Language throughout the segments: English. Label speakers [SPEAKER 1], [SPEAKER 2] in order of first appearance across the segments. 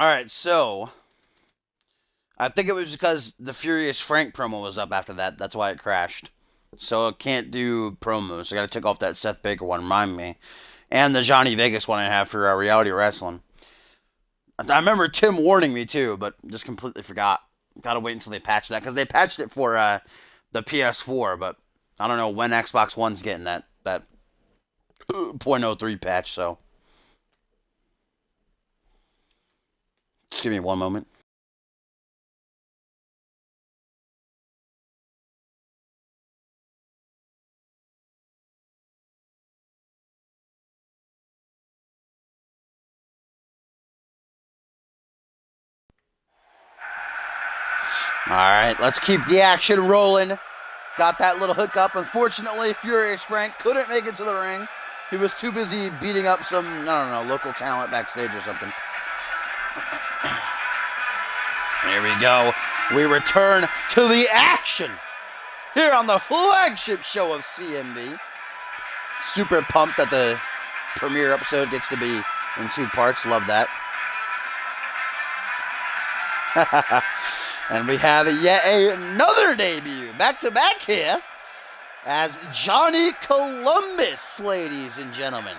[SPEAKER 1] Alright, so I think it was because the Furious Frank promo was up after that. That's why it crashed. So I can't do promos. I gotta take off that Seth Baker one, remind me. And the Johnny Vegas one I have for reality wrestling. I remember Tim warning me too, but just completely forgot. Gotta wait until they patch that, because they patched it for the PS4, but I don't know when Xbox One's getting that point oh 0.03 patch, so just give me one moment. Alright, let's keep the action rolling. Got that little hookup. Unfortunately, Furious Frank couldn't make it to the ring. He was too busy beating up some, I don't know, local talent backstage or something. Here we go. We return to the action here on the flagship show of CMV. Super pumped that the premiere episode gets to be in 2 parts. Love that. And we have yet another debut, back-to-back here, as Johnny Columbus, ladies and gentlemen,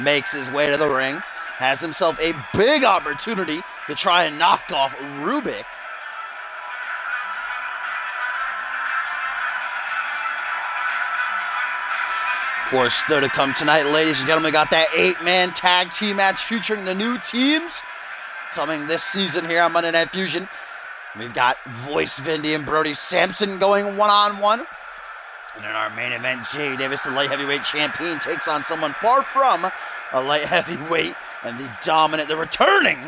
[SPEAKER 1] makes his way to the ring, has himself a big opportunity to try and knock off Rubik. Of course, still to come tonight, ladies and gentlemen, we got that 8-man tag team match featuring the new teams coming this season here on Monday Night Fusion. We've got Voice Vindy and Brody Sampson going one-on-one. And in our main event, Jay Davis, the light heavyweight champion, takes on someone far from a light heavyweight and the returning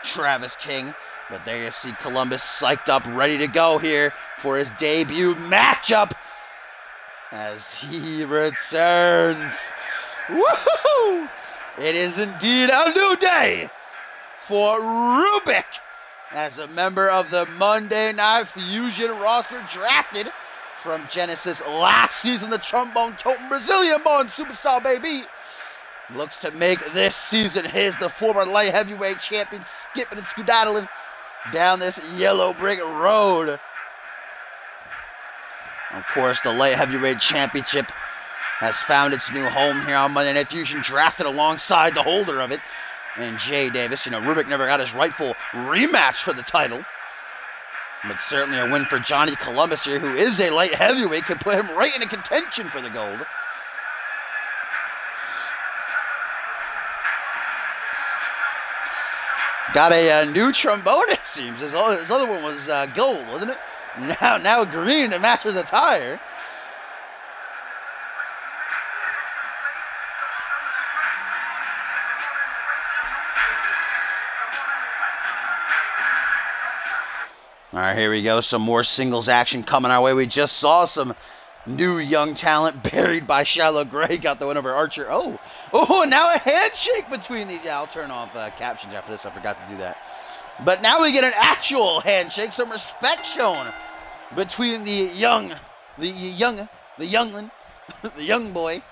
[SPEAKER 1] Travis King. But there you see Columbus psyched up, ready to go here for his debut matchup as he returns. Woohoo! It is indeed a new day for Rubik, as a member of the Monday Night Fusion roster, drafted from Genesis last season, the trombone-toting Brazilian-born superstar, baby, looks to make this season the former light heavyweight champion, skipping and skedaddling down this yellow brick road. Of course, the light heavyweight championship has found its new home here on Monday Night Fusion, drafted alongside the holder of it, and Jay Davis. Rubik never got his rightful rematch for the title. But certainly a win for Johnny Columbus here, who is a light heavyweight, could put him right into contention for the gold. Got a new trombone, it seems. His other one was gold, wasn't it? Now green to match his attire. All right, here we go. Some more singles action coming our way. We just saw some new young talent buried by Shallow Gray. Got the win over Archer. Oh, now a handshake between these. Yeah, I'll turn off captions after this. I forgot to do that. But now we get an actual handshake. Some respect shown between the youngling, the young boy,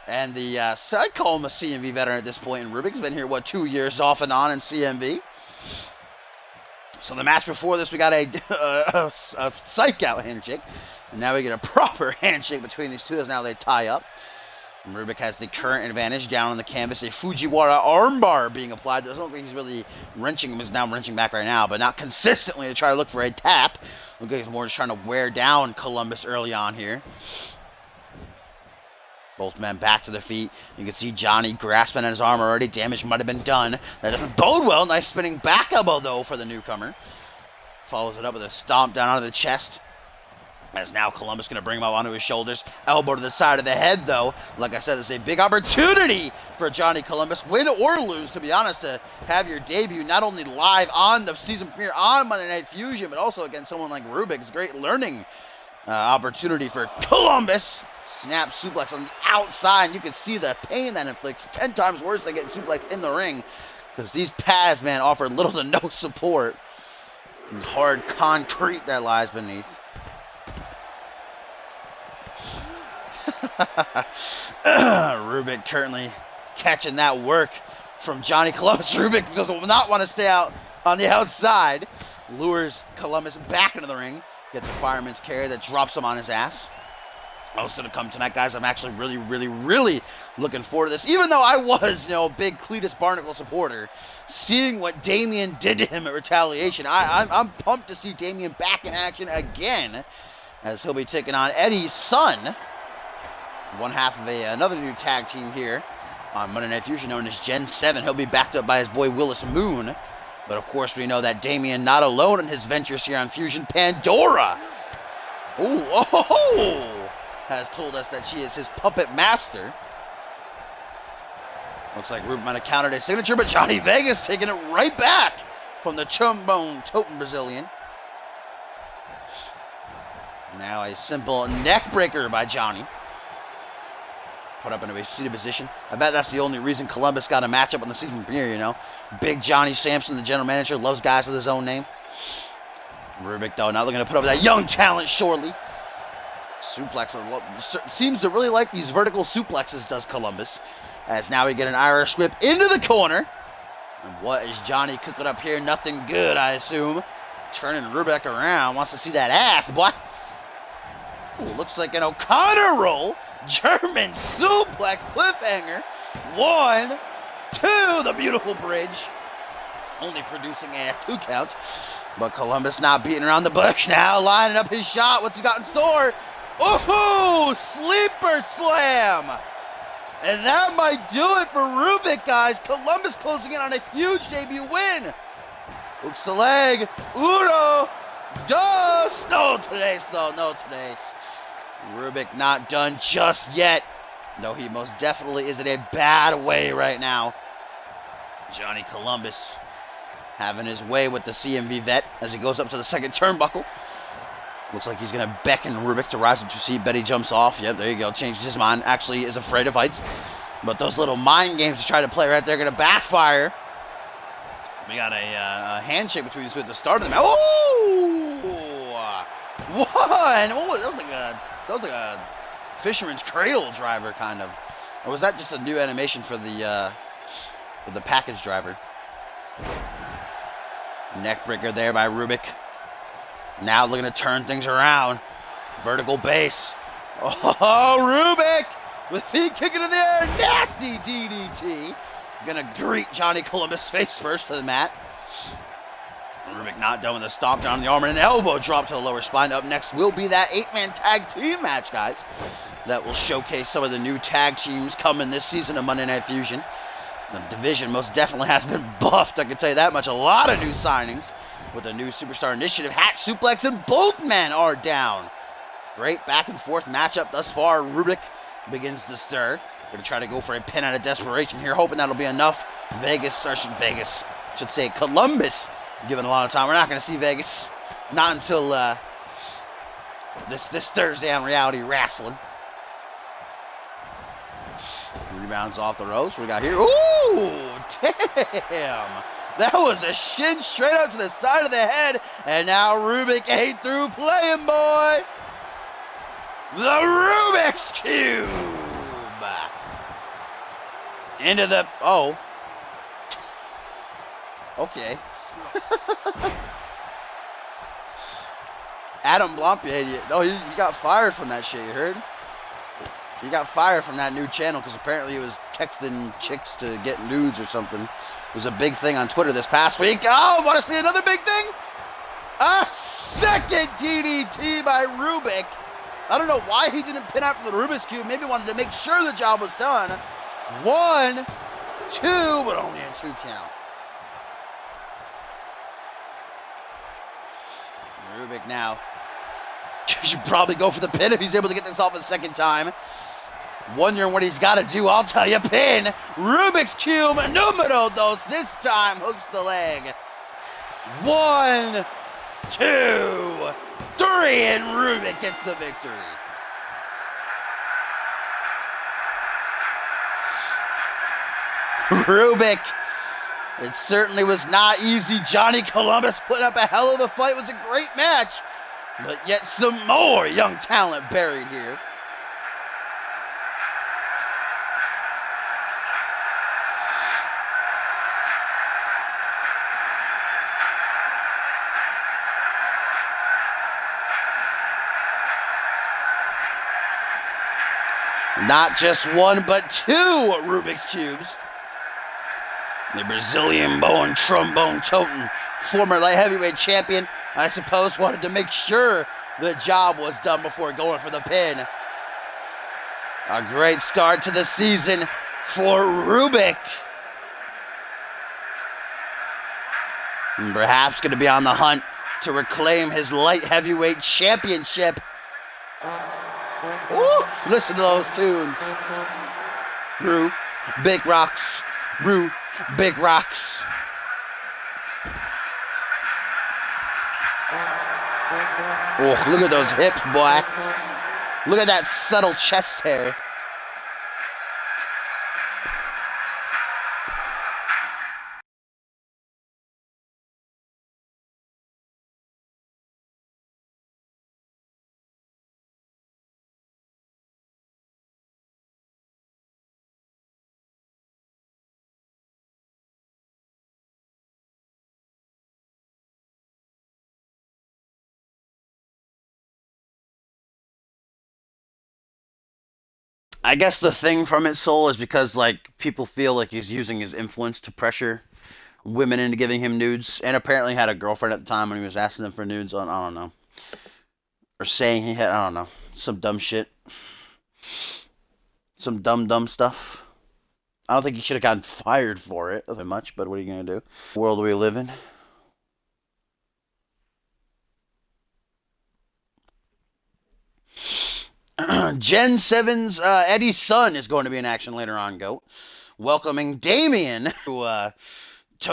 [SPEAKER 1] and the, I'd call him a CMV veteran at this point. And Rubik's been here, 2 years off and on in CMV. So the match before this, we got a psych-out handshake. And now we get a proper handshake between these two as now they tie up. And Rubik has the current advantage down on the canvas. A Fujiwara armbar being applied. Doesn't look like he's really wrenching him. He's now wrenching back right now, but not consistently to try to look for a tap. Looks like he's more just trying to wear down Columbus early on here. Both men back to their feet. You can see Johnny grasping at his arm already. Damage might have been done. That doesn't bode well. Nice spinning back elbow, though, for the newcomer. Follows it up with a stomp down onto the chest. As now Columbus going to bring him up onto his shoulders. Elbow to the side of the head, though. Like I said, it's a big opportunity for Johnny Columbus, win or lose, to be honest, to have your debut not only live on the season premiere on Monday Night Fusion, but also against someone like Rubik. It's a great learning opportunity for Columbus. Snap suplex on the outside. You can see the pain that inflicts 10 times worse than getting suplex in the ring, because these pads, man, offer little to no support. And hard concrete that lies beneath. Rubik currently catching that work from Johnny Columbus. Rubik does not want to stay out on the outside. Lures Columbus back into the ring. Gets the fireman's carry that drops him on his ass. Also to come tonight, guys, I'm actually really looking forward to this. Even though I was, a big Cletus Barnacle supporter, seeing what Damien did to him at Retaliation, I'm pumped to see Damien back in action again, as he'll be taking on Eddie's son, one half of another new tag team here on Monday Night Fusion, known as Gen 7. He'll be backed up by his boy Willis Moon. But of course, we know that Damien not alone in his ventures here on Fusion. Pandora, has told us that she is his puppet master. Looks like Rube might have countered his signature, but Johnny Vegas taking it right back from the Chumbone Totem Brazilian. Now a simple neck breaker by Johnny. Put up into a seated position. I bet that's the only reason Columbus got a matchup on the season premiere, Big Johnny Sampson, the general manager, loves guys with his own name. Rubik, though, not looking to put up that young talent, surely. Suplex seems to really like these vertical suplexes, does Columbus. As now we get an Irish whip into the corner. And what is Johnny cooking up here? Nothing good, I assume. Turning Rubik around. Wants to see that ass, boy. Ooh, looks like an O'Connor roll. German suplex cliffhanger. 1, 2, the beautiful bridge. Only producing a 2 count. But Columbus not beating around the bush now. Lining up his shot. What's he got in store? Ooh, sleeper slam. And that might do it for Rubik, guys. Columbus closing in on a huge debut win. Hooks the leg. Uno, dos. No today's, though. No today's. Rubik not done just yet. No, he most definitely is in a bad way right now. Johnny Columbus having his way with the CMV vet as he goes up to the second turnbuckle. Looks like he's going to beckon Rubik to rise up to seat. Betty jumps off. Yep, there you go. Changes his mind. Actually is afraid of heights. But those little mind games to try to play right there are going to backfire. We got a handshake between these two at the start of the match. Oh! One! Oh, that was like a fisherman's cradle driver, kind of. Or was that just a new animation for the package driver? Neckbreaker there by Rubik. Now looking to turn things around. Vertical base. Oh, Rubik with feet kicking in the air. Nasty DDT. Gonna greet Johnny Columbus face first to the mat. Rubik not done with a stomp down the arm and an elbow drop to the lower spine. Up next will be that 8-man tag team match, guys. That will showcase some of the new tag teams coming this season of Monday Night Fusion. The division most definitely has been buffed, I can tell you that much. A lot of new signings with the new Superstar Initiative. Hatch suplex and both men are down. Great back and forth matchup thus far. Rubik begins to stir. Going to try to go for a pin out of desperation here, hoping that'll be enough. Columbus, given a lot of time. We're not going to see Vegas. Not until this Thursday on Reality Wrestling. Rebounds off the ropes. What we got here? Ooh, damn. That was a shin straight up to the side of the head. And now Rubik ain't through playing, boy. The Rubik's Cube. Into the... Oh. Okay. Adam Blampier. No, he got fired from that shit, you heard? He got fired from that new channel because apparently he was texting chicks to get nudes or something. It was a big thing on Twitter this past week. Oh, want to see another big thing? A second DDT by Rubik. I don't know why he didn't pin out for the Rubik's Cube. Maybe wanted to make sure the job was done. 1, 2, but only a 2 count. Rubik now should probably go for the pin if he's able to get this off a second time. Wondering what he's got to do. I'll tell you, pin. Rubik's Cube numero dos. This time hooks the leg. 1, 2, 3, and Rubik gets the victory. Rubik. It certainly was not easy. Johnny Columbus put up a hell of a fight. It was a great match. But yet some more young talent buried here. Not just one, but two Rubik's Cubes. The Brazilian bone trombone toting former light heavyweight champion, I suppose, wanted to make sure the job was done before going for the pin. A great start to the season for Rubik. And perhaps going to be on the hunt to reclaim his light heavyweight championship. Woo, listen to those tunes. Rue, big rocks. Rue, big rocks. Oh, look at those hips, boy. Look at that subtle chest hair. I guess the thing from it, Soul, is because like people feel like he's using his influence to pressure women into giving him nudes, and apparently had a girlfriend at the time when he was asking them for nudes on, I don't know, or saying he had, I don't know, some dumb shit, some dumb stuff. I don't think he should have gotten fired for it that much, but what are you gonna do? World we live in. Gen 7's Eddie's son is going to be in action later on, Goat. Welcoming Damien to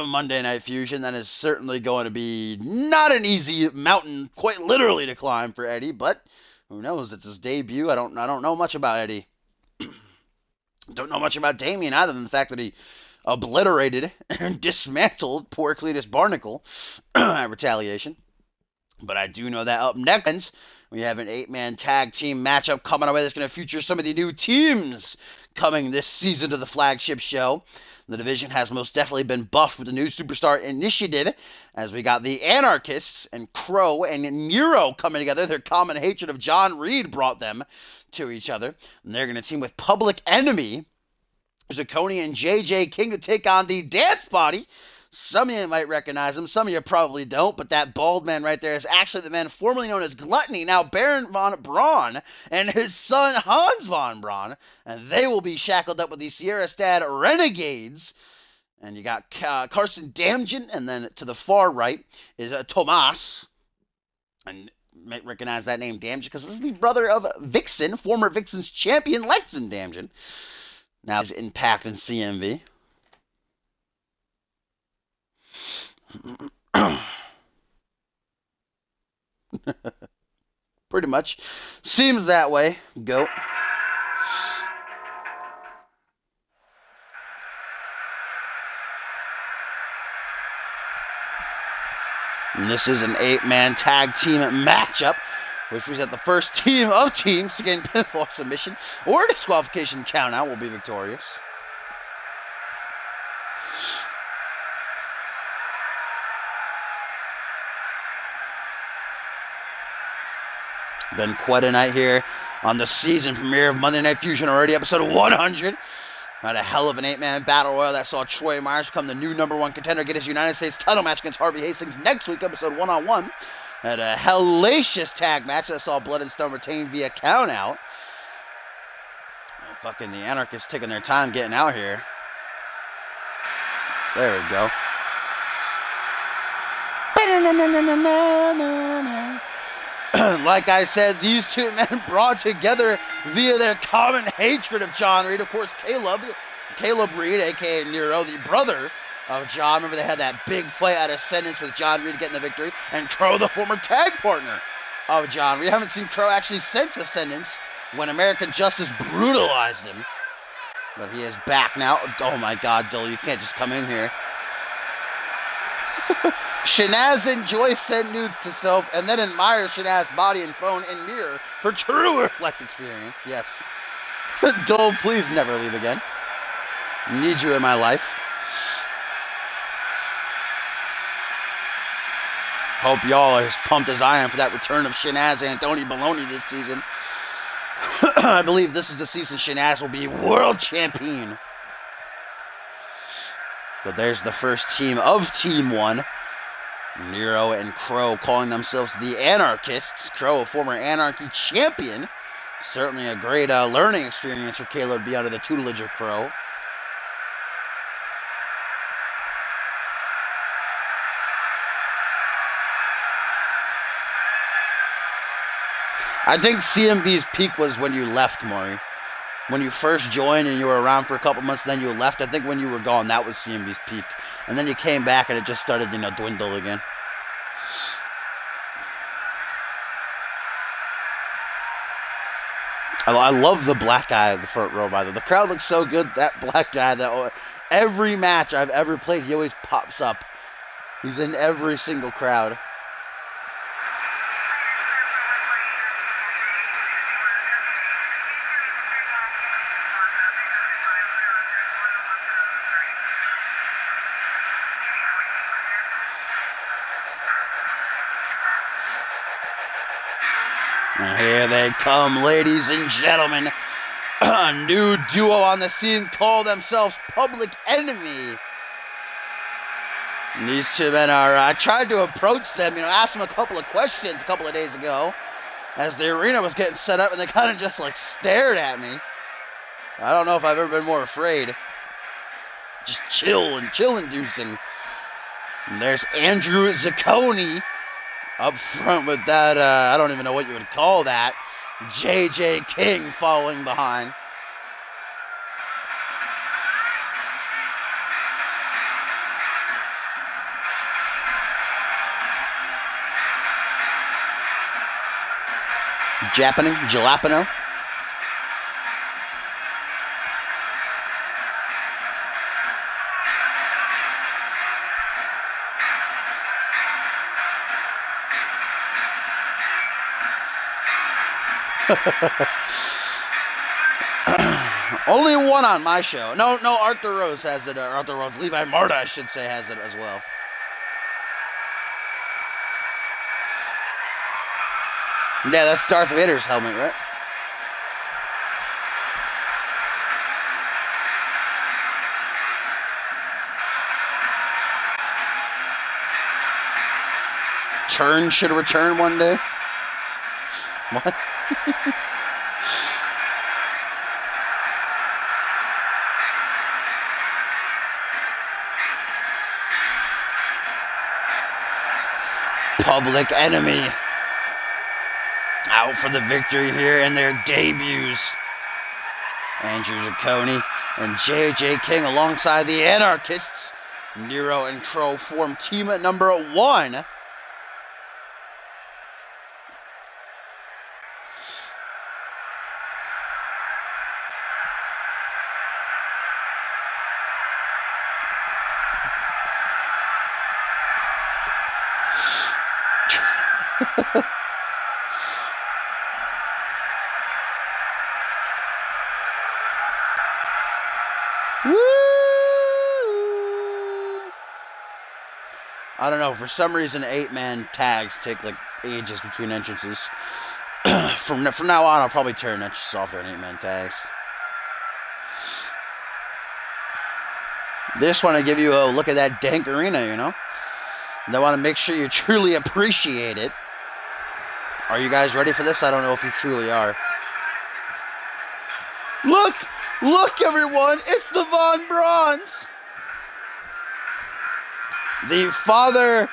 [SPEAKER 1] Monday Night Fusion. That is certainly going to be not an easy mountain, quite literally, to climb for Eddie, but who knows? It's his debut. I don't know much about Eddie. Don't know much about Damien either than the fact that he obliterated and dismantled poor Cletus Barnacle at Retaliation. But I do know that up next, we have an 8-man tag team matchup coming our way that's going to feature some of the new teams coming this season to the flagship show. The division has most definitely been buffed with the new Superstar Initiative, as we got the Anarchists and Crow and Nero coming together. Their common hatred of John Reed brought them to each other. And they're going to team with Public Enemy, Zacconi, and JJ King to take on the Dance Body. Some of you might recognize him, some of you probably don't, but that bald man right there is actually the man formerly known as Gluttony, now Baron von Braun, and his son Hans von Braun, and they will be shackled up with the Sierra Stad Renegades. And you got Carson Damgen, and then to the far right is Tomas, and you might recognize that name Damgen because this is the brother of Vixen, former Vixen's champion Lexon Damgen. Now he's Impact and CMV. Pretty much. Seems that way. Go. And this is an 8-man tag team matchup, which means that the first team of teams to gain pinfall submission or disqualification countout will be victorious. Been quite a night here on the season premiere of Monday Night Fusion already, episode 100. Had a hell of an 8-man battle royal that saw Troy Myers become the new #1 contender, get his United States title match against Harvey Hastings next week, episode 1-on-1. Had a hellacious tag match that saw Blood and Stone retain via countout. Fucking the Anarchists taking their time getting out here. There we go. Like I said, these two men brought together via their common hatred of John Reed. Of course, Caleb Reed, a.k.a. Nero, the brother of John. Remember, they had that big fight at Ascendance with John Reed getting the victory. And Crow, the former tag partner of John Reed. We haven't seen Crow actually since Ascendance when American Justice brutalized him. But he is back now. Oh my God, Dilly, you can't just come in here. Shanaz and Joyce send nudes to self and then admire Shanaz's body and phone and mirror for true reflect experience. Yes. Dole, please never leave again. Need you in my life. Hope y'all are as pumped as I am for that return of Shanaz and Tony Baloney this season. I believe this is the season Shanaz will be world champion. But there's the first team of Team 1. Nero and Crow calling themselves the Anarchists. Crow, a former Anarchy champion. Certainly a great learning experience for Caleb to be under the tutelage of Crow. I think CMV's peak was when you left, Maury. When you first joined and you were around for a couple months, then you left. I think when you were gone, that was CMV's peak. And then you came back and it just started, dwindle again. I love the black guy in the front row, by the way. The crowd looks so good. That black guy, every match I've ever played, he always pops up. He's in every single crowd. And here they come, ladies and gentlemen. A new duo on the scene call themselves Public Enemy. And these two men are, I tried to approach them, ask them a couple of questions a couple of days ago as the arena was getting set up, and they kind of just stared at me. I don't know if I've ever been more afraid. Just chill-inducing. And there's Andrew Zacconi up front with that, I don't even know what you would call that. JJ King following behind. Jalapeno. Only one on my show. No, Arthur Rose has it. Levi Marta, I should say, has it as well. Yeah, that's Darth Vader's helmet, right? Turn should return one day. What? Public Enemy out for the victory here in their debuts. Andrew Zacconi and JJ King alongside the Anarchists. Nero and Crow form team at number 1. I don't know, for some reason 8-man tags take ages between entrances. From now on, I'll probably turn entrances off during 8-man tags. They just want to give you a look at that dank arena, They want to make sure you truly appreciate it. Are you guys ready for this? I don't know if you truly are. Look everyone, it's the Von Brauns. The father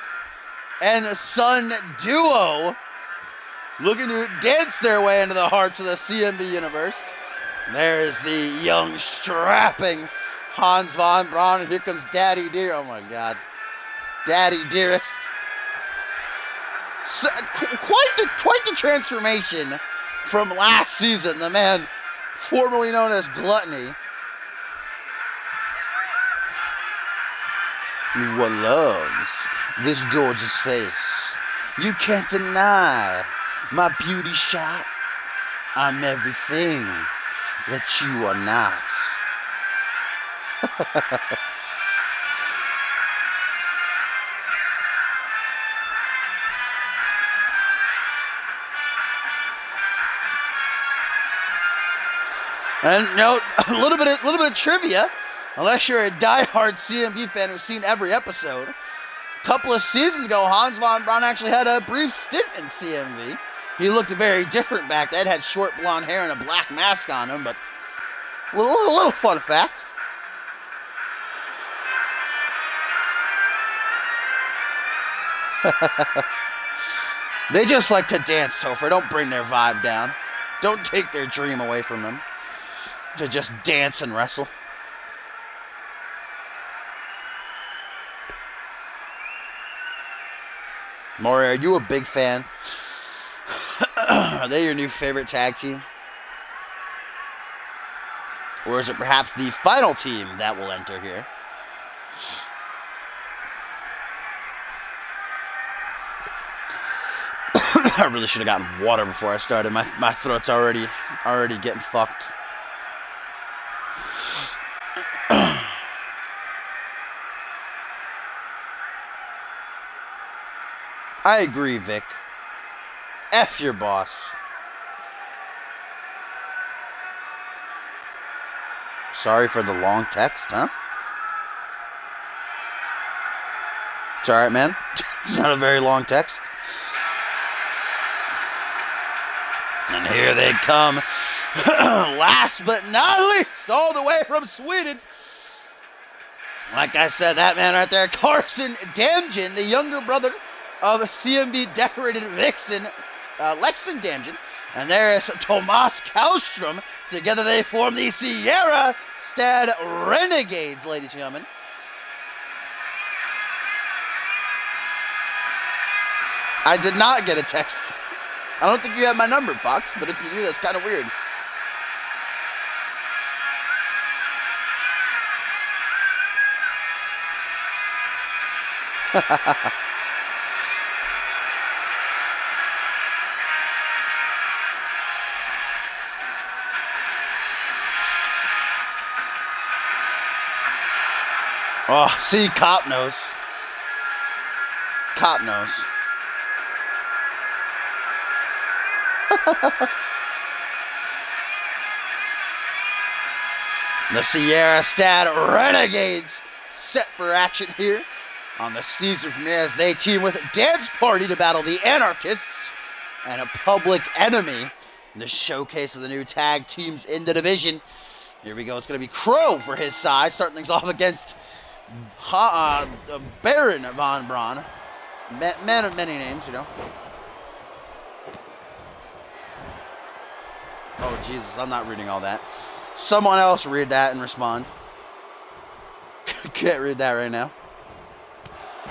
[SPEAKER 1] and son duo looking to dance their way into the hearts of the CMV universe. There's the young, strapping Hans Von Braun. Here comes Daddy Dear. Oh my God. Daddy Dearest. So, quite the transformation from last season. The man formerly known as Gluttony. One loves this gorgeous face. You can't deny my beauty shot. I'm everything that you are not. And a little bit of trivia, unless you're a diehard CMV fan who's seen every episode. A couple of seasons ago, Hans von Braun actually had a brief stint in CMV. He looked very different back then, had short blonde hair and a black mask on him, but a little fun fact. They just like to dance, Topher. Don't bring their vibe down. Don't take their dream away from them. To just dance and wrestle. Maury, are you a big fan? Are they your new favorite tag team? Or is it perhaps the final team that will enter here? I really should have gotten water before I started. My throat's already getting fucked. I agree, Vic. F your boss. Sorry for the long text, huh? It's alright, man. It's not a very long text. And here they come. Last but not least, all the way from Sweden. Like I said, that man right there, Carson Damgen, the younger brother of CMV decorated vixen, Lexington Damgen. And there is Tomas Kallstrom. Together they form the Sierra Stad Renegades, ladies and gentlemen. I did not get a text. I don't think you have my number, Fox, but if you do, that's kind of weird. Oh, see, Cop knows. Cop knows. The Sierra Stad Renegades set for action here on the season premiere as they team with Dance Party to battle the Anarchists and a Public Enemy in the showcase of the new tag teams in the division. Here we go. It's going to be Crow for his side, starting things off against Baron von Braun. Man of many names, you know. Oh, Jesus, I'm not reading all that. Someone else read that and respond. Can't read that right now.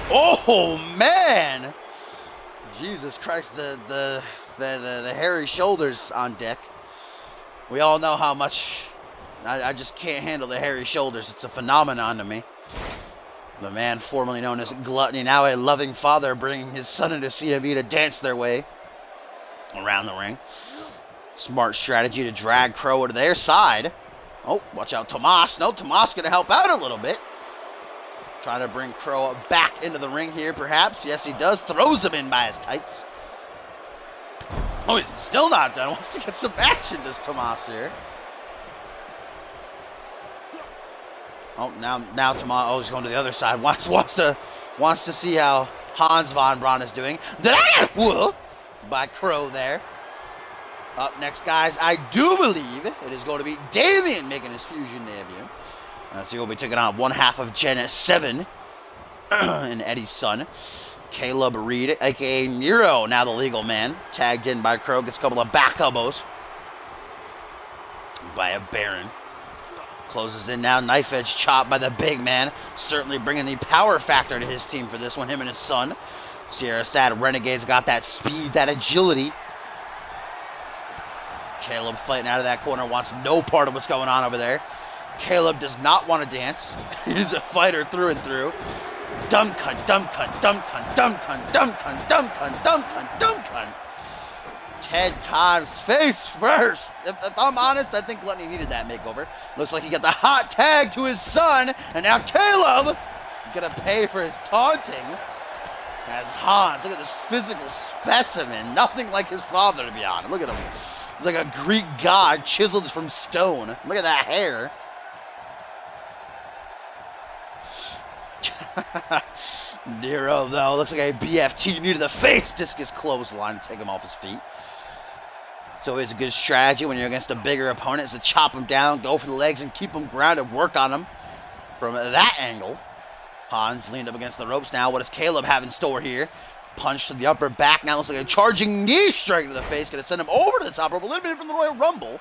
[SPEAKER 1] Oh, man! Jesus Christ, the hairy shoulders on deck. We all know how much I just can't handle the hairy shoulders. It's a phenomenon to me. The man formerly known as Gluttony, now a loving father, bringing his son into CMV to dance their way around the ring. Smart strategy to drag Crow to their side. Oh, watch out, Tomas. No, Tomas going to help out a little bit. Try to bring Crow back into the ring here, perhaps. Yes, he does. Throws him in by his tights. Oh, he's still not done. Wants to get some action, does Tomas here. Oh, now Tomas. Oh, he's going to the other side. Wants to see how Hans von Braun is doing. By Crow there. Up next, guys, I do believe it is going to be Damien making his Fusion debut. So he'll be taking on one half of Gen 7 and Eddie's son, Caleb Reed, a.k.a. Nero, now the legal man. Tagged in by Crow, gets a couple of back elbows by a Baron. Closes in now, knife edge chop by the big man. Certainly bringing the power factor to his team for this one, him and his son. Sierra Stad Renegades got that speed, that agility. Caleb fighting out of that corner, wants no part of what's going on over there. Caleb does not want to dance. He's a fighter through and through. Dumb cunt, dumb cunt, dumb cunt, dumb cunt, dumb cunt, dumb cunt, dumb cunt, dumb cunt. 10 times face first. If I'm honest, I think Gluttony needed that makeover. Looks like he got the hot tag to his son, and now Caleb gonna pay for his taunting. As Hans, look at this physical specimen. Nothing like his father, to be honest. Look at him. Like a Greek god chiseled from stone. Look at that hair. Nero, though, looks like a BFT knee to the face. Discus clothesline to take him off his feet. It's always a good strategy when you're against a bigger opponent is to chop him down, go for the legs, and keep him grounded, work on him from that angle. Hans leaned up against the ropes now. What does Caleb have in store here? Punch to the upper back. Now looks like a charging knee strike to the face. Going to send him over to the top rope, eliminated from the Royal Rumble.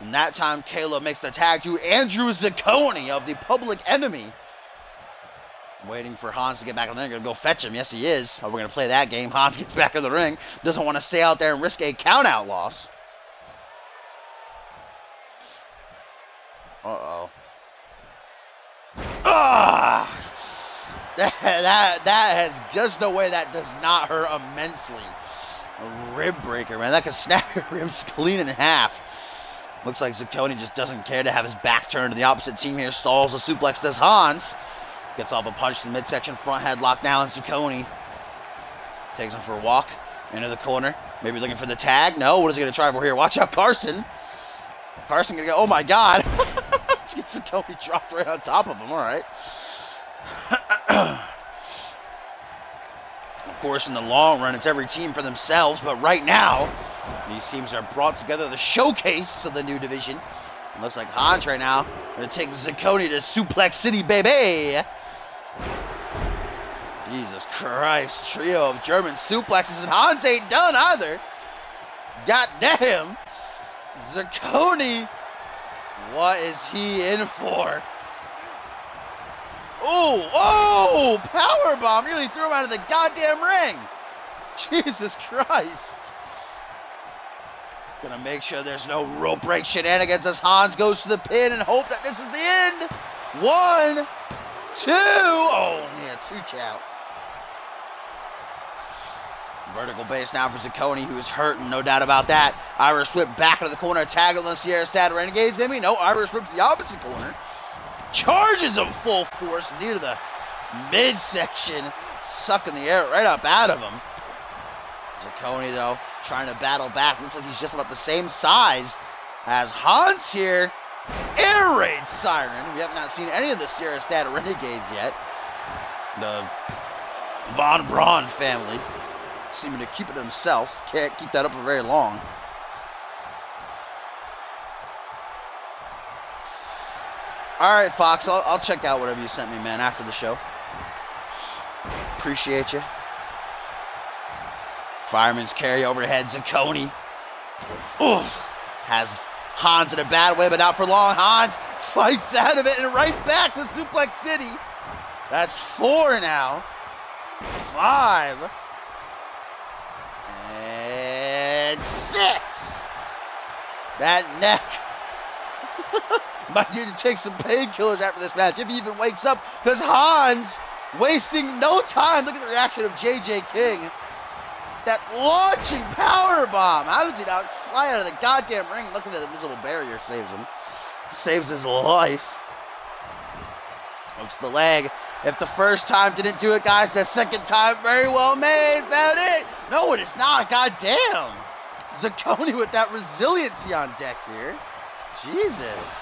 [SPEAKER 1] And that time, Caleb makes the tag to Andrew Zacconi of the Public Enemy. Waiting for Hans to get back in the ring. Going to go fetch him. Yes, he is. We're going to play that game. Hans gets back in the ring. Doesn't want to stay out there and risk a count-out loss. Uh-oh. Ah! That has just no way that does not hurt immensely. A rib breaker, man. That could snap your ribs clean in half. Looks like Zacconi just doesn't care to have his back turned to the opposite team here. Stalls a suplex, does Hans. Gets off a punch to the midsection, front headlock now, and Zacconi takes him for a walk into the corner. Maybe looking for the tag. No, what is he going to try for here? Watch out, Carson. Carson going to go, oh my God. Let's get Zacconi dropped right on top of him. All right. Of course, in the long run, it's every team for themselves, but right now, these teams are brought together to showcase to the new division. It looks like Hans right now going to take Zacconi to Suplex City, baby. Jesus Christ, trio of German suplexes, and Hans ain't done either. God damn. Zacconi, what is he in for? Oh, powerbomb. Nearly threw him out of the goddamn ring. Jesus Christ. Gonna make sure there's no rope break shenanigans as Hans goes to the pin and hope that this is the end. 1, 2. Oh, yeah, 2 count. Vertical base now for Zacconi, who is hurting, no doubt about that. Irish whip back into the corner, tag on the Sierra Stat Renegades. Amy, no, Irish whip to the opposite corner. Charges him full force near the midsection, sucking the air right up out of him. Zacconi, though, trying to battle back. Looks like he's just about the same size as Hans here. Air raid siren. We have not seen any of the Sierra Stat Renegades yet. The Von Braun family seeming to keep it themselves. Can't keep that up for very long. All right, Fox, I'll check out whatever you sent me, man, after the show. Appreciate you. Fireman's carry overhead. Zacconi. Oof. Has Hans in a bad way, but not for long. Hans fights out of it and right back to Suplex City. That's 4 now. 5. And 6. That neck. Might need to take some painkillers after this match if he even wakes up, because Hans wasting no time. Look at the reaction of JJ King. That launching power bomb. How does he not fly out of the goddamn ring? Look at that invisible barrier saves him. Saves his life. Hooks the leg. If the first time didn't do it, guys, the second time very well may. Is that it? No, it is not. God damn. Zacconi with that resiliency on deck here. Jesus.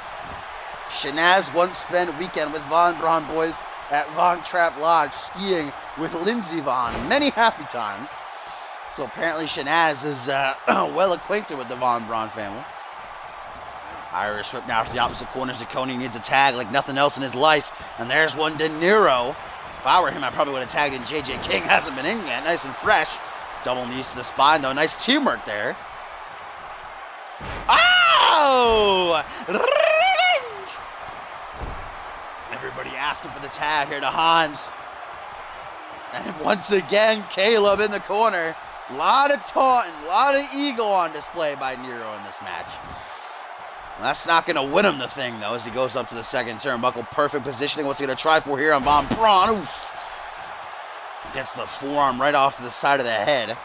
[SPEAKER 1] Shanaz once spent a weekend with Von Braun boys at Von Trapp Lodge skiing with Lindsey Von. Many happy times. So apparently Shanaz is well acquainted with the Von Braun family. Irish whip now to the opposite corner. Zacconi needs a tag like nothing else in his life. And there's one De Niro. If I were him, I probably would have tagged in JJ King. Hasn't been in yet. Nice and fresh. Double knees to the spine, though. Nice teamwork there. Oh! Revenge! Everybody asking for the tag here to Hans. And once again, Caleb in the corner. A lot of taunting, a lot of ego on display by Nero in this match. That's not going to win him the thing, though, as he goes up to the second turnbuckle. Perfect positioning. What's he going to try for here on Von Braun? Oof. Gets the forearm right off to the side of the head.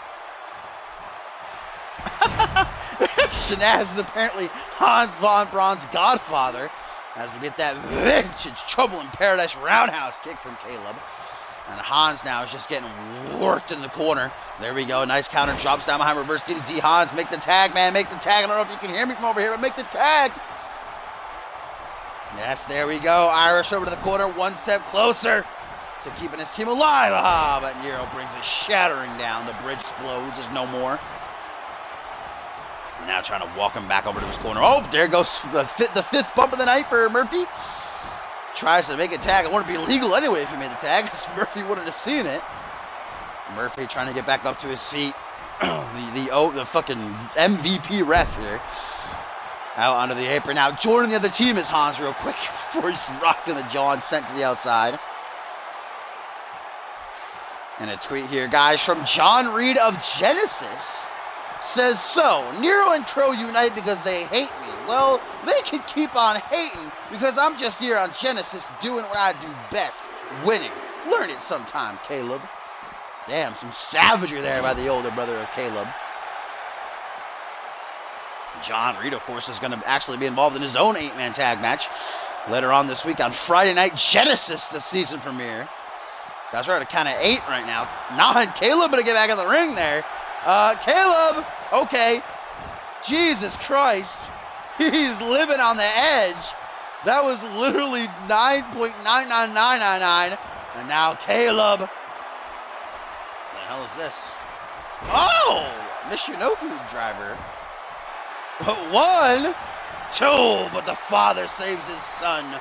[SPEAKER 1] Shanaz is apparently Hans Von Braun's godfather, as we get that vintage Trouble in Paradise roundhouse kick from Caleb. And Hans now is just getting worked in the corner. There we go. Nice counter. Drops down behind reverse DDT. Hans, make the tag, man. Make the tag. I don't know if you can hear me from over here, but make the tag. Yes, there we go. Irish over to the corner. One step closer to keeping his team alive. Ah, but Nero brings it shattering down. The bridge explodes. There's no more. Now trying to walk him back over to his corner. Oh, there goes the fifth bump of the night for Murphy. Tries to make a tag. It wouldn't be legal anyway if he made the tag, because Murphy wouldn't have seen it. Murphy trying to get back up to his feet. the fucking MVP ref here. Out onto the apron. Now joining the other team is Hans real quick before he's rocked in the jaw and sent to the outside. And a tweet here, guys, from John Reed of Genesis. Says, so, Nero and Crow unite because they hate me. Well, they can keep on hating because I'm just here on Genesis doing what I do best, winning. Learn it sometime, Caleb. Damn, some savagery there by the older brother of Caleb. John Reed, of course, is going to actually be involved in his own 8-man tag match later on this week on Friday Night Genesis, the season premiere. Guys, we're at a count of 8 right now. And Caleb going to get back in the ring there. Caleb, okay. Jesus Christ. He's living on the edge. That was literally 9.99999. And now Caleb. What the hell is this? Oh, Michinoku driver. 1, 2, but the father saves his son.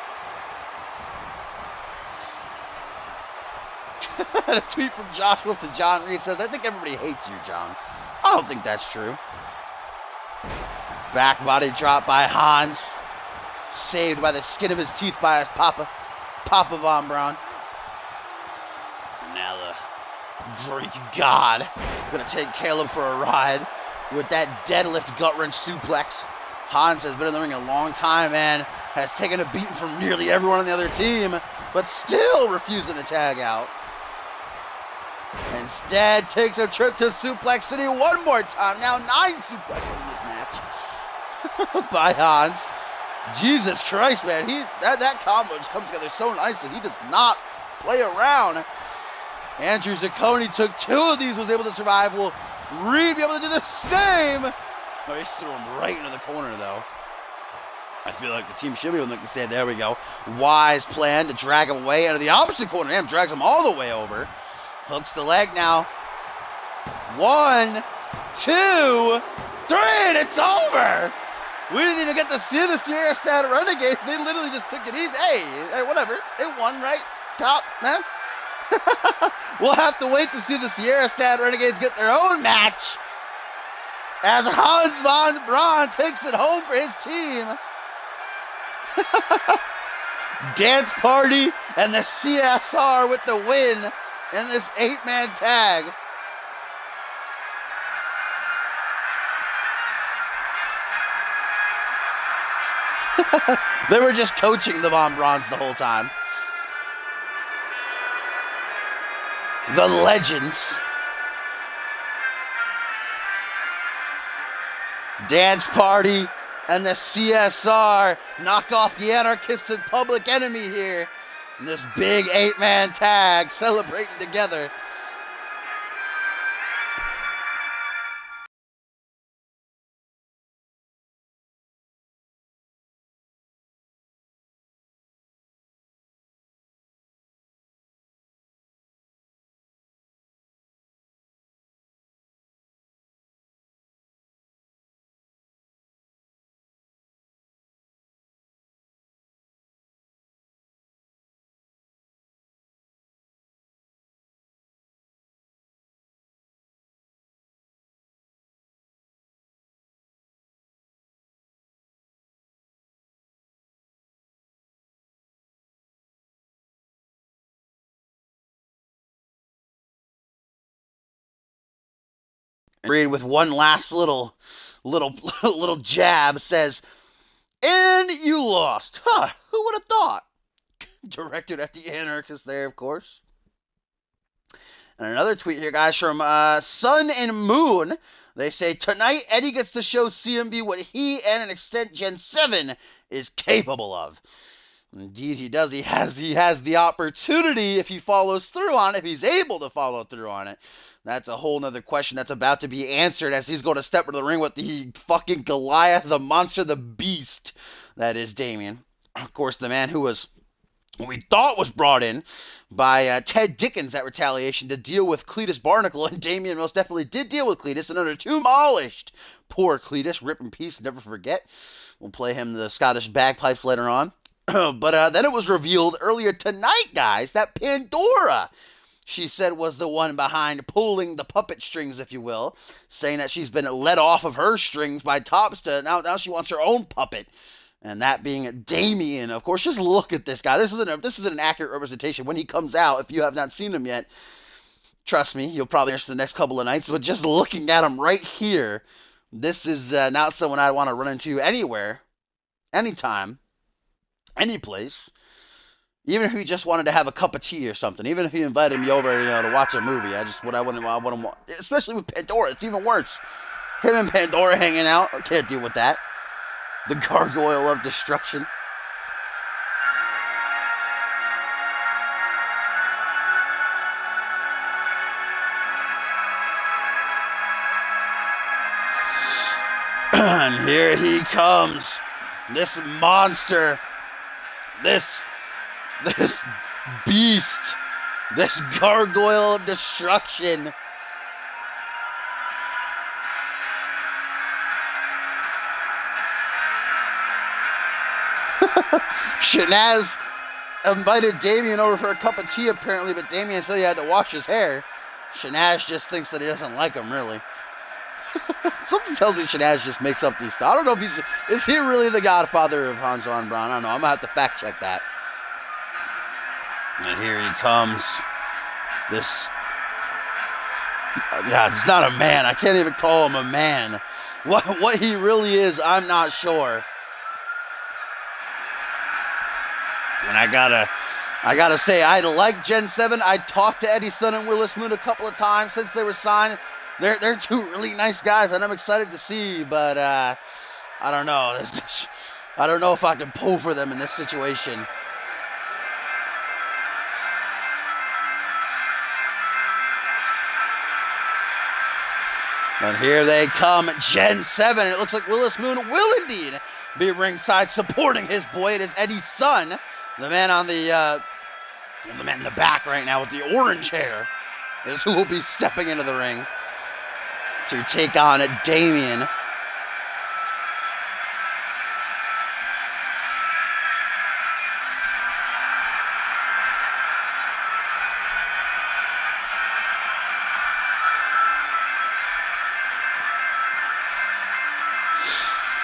[SPEAKER 1] A tweet from Joshua to John Reed says, I think everybody hates you, John. I don't think that's true. Back body drop by Hans. Saved by the skin of his teeth by his Papa Von Braun. And now the Greek God gonna take Caleb for a ride with that deadlift gut wrench suplex. Hans has been in the ring a long time and has taken a beating from nearly everyone on the other team, but still refusing to tag out. Instead, takes a trip to Suplex City one more time. Now 9 suplexes in this match by Hans. Jesus Christ, man. That combo just comes together so nicely. He does not play around. Andrew Zacconi took 2 of these, was able to survive. Will Reed be able to do the same? Oh, he just threw him right into the corner, though. I feel like the team should be able to make the stand. There we go. Wise plan to drag him away into the opposite corner. Damn, drags him all the way over. Hooks the leg now. 1, 2, 3, and it's over. We didn't even get to see the Sierra Stat Renegades. They literally just took it easy. Hey, whatever. They won, right? Top, man. We'll have to wait to see the Sierra Stat Renegades get their own match as Hans Von Braun takes it home for his team. Dance Party and the CSR with the win in this 8-man tag. They were just coaching the Von Brauns the whole time. The legends. Dance Party and the CSR knock off the Anarchists and Public Enemy here in this big 8-man tag, celebrating together. Reed with one last little jab says, and you lost. Huh, who would have thought? Directed at the Anarchist there, of course. And another tweet here, guys, from Sun and Moon. They say, tonight Eddie gets to show CMV what he and an extent Gen 7 is capable of. Indeed, he does. He has the opportunity if he follows through on it, if he's able to follow through on it. That's a whole nother question that's about to be answered as he's going to step into the ring with the fucking Goliath, the monster, the beast that is Damien. Of course, the man who we thought was brought in by Ted Dickens at Retaliation to deal with Cletus Barnacle, and Damien most definitely did deal with Cletus and demolished poor Cletus. Rip in peace, never forget. We'll play him the Scottish bagpipes later on. But then it was revealed earlier tonight, guys, that Pandora, she said, was the one behind pulling the puppet strings, if you will, saying that she's been let off of her strings by Topsta. Now she wants her own puppet, and that being Damien. Of course, just look at this guy. This isn't an accurate representation. When he comes out, if you have not seen him yet, trust me, you'll probably watch the next couple of nights. But just looking at him right here, this is not someone I'd want to run into anywhere, anytime, any place. Even if he just wanted to have a cup of tea or something, even if he invited me over, to watch a movie, I wouldn't want, especially with Pandora. It's even worse. Him and Pandora hanging out, I can't deal with that. The Gargoyle of Destruction. And here he comes. This monster. This beast. This Gargoyle of Destruction. Shanaz invited Damien over for a cup of tea, apparently, but Damien said he had to wash his hair. Shanaz just thinks that he doesn't like him, really. Something tells me Shanaz just makes up these stuff. I don't know if is he really the godfather of Hans Von Braun? I don't know. I'm going to have to fact check that. And here he comes. This, yeah, it's not a man. I can't even call him a man. What he really is, I'm not sure. And I gotta say, I like Gen 7. I talked to Eddie Sun and Willis Moon a couple of times since they were signed. They're two really nice guys, and I'm excited to see, but I don't know. I don't know if I can pull for them in this situation. And here they come, Gen 7. It looks like Willis Moon will indeed be ringside supporting his boy. It is Eddie Sun, the man on the man in the back right now with the orange hair, is who will be stepping into the ring to take on Damien.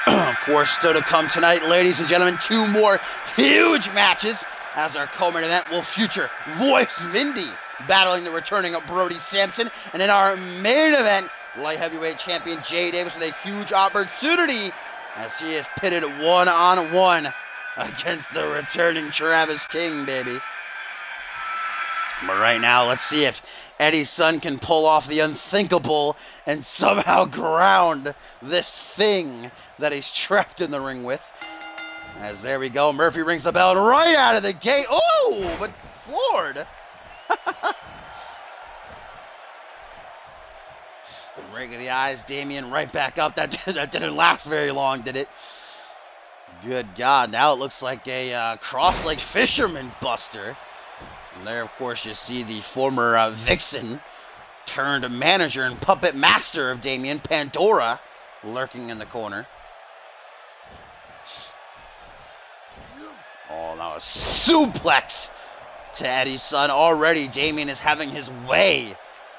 [SPEAKER 1] Of course, still to come tonight, ladies and gentlemen, two more huge matches as our co-main event will feature Voice Vindy battling the returning of Brody Sampson, and in our main event, light heavyweight champion Jay Davis with a huge opportunity as he is pitted one-on-one against the returning Travis King, baby. But right now, let's see if Eddie's son can pull off the unthinkable and somehow ground this thing that he's trapped in the ring with. As there we go, Murphy rings the bell right out of the gate. Oh, but floored. Rake of the eyes, Damien right back up. That didn't last very long, did it? Good God, now it looks like a cross-legged fisherman buster. And there, of course, you see the former Vixen turned manager and puppet master of Damien, Pandora, lurking in the corner. Oh, now a suplex to Eddie's son. Already, Damien is having his way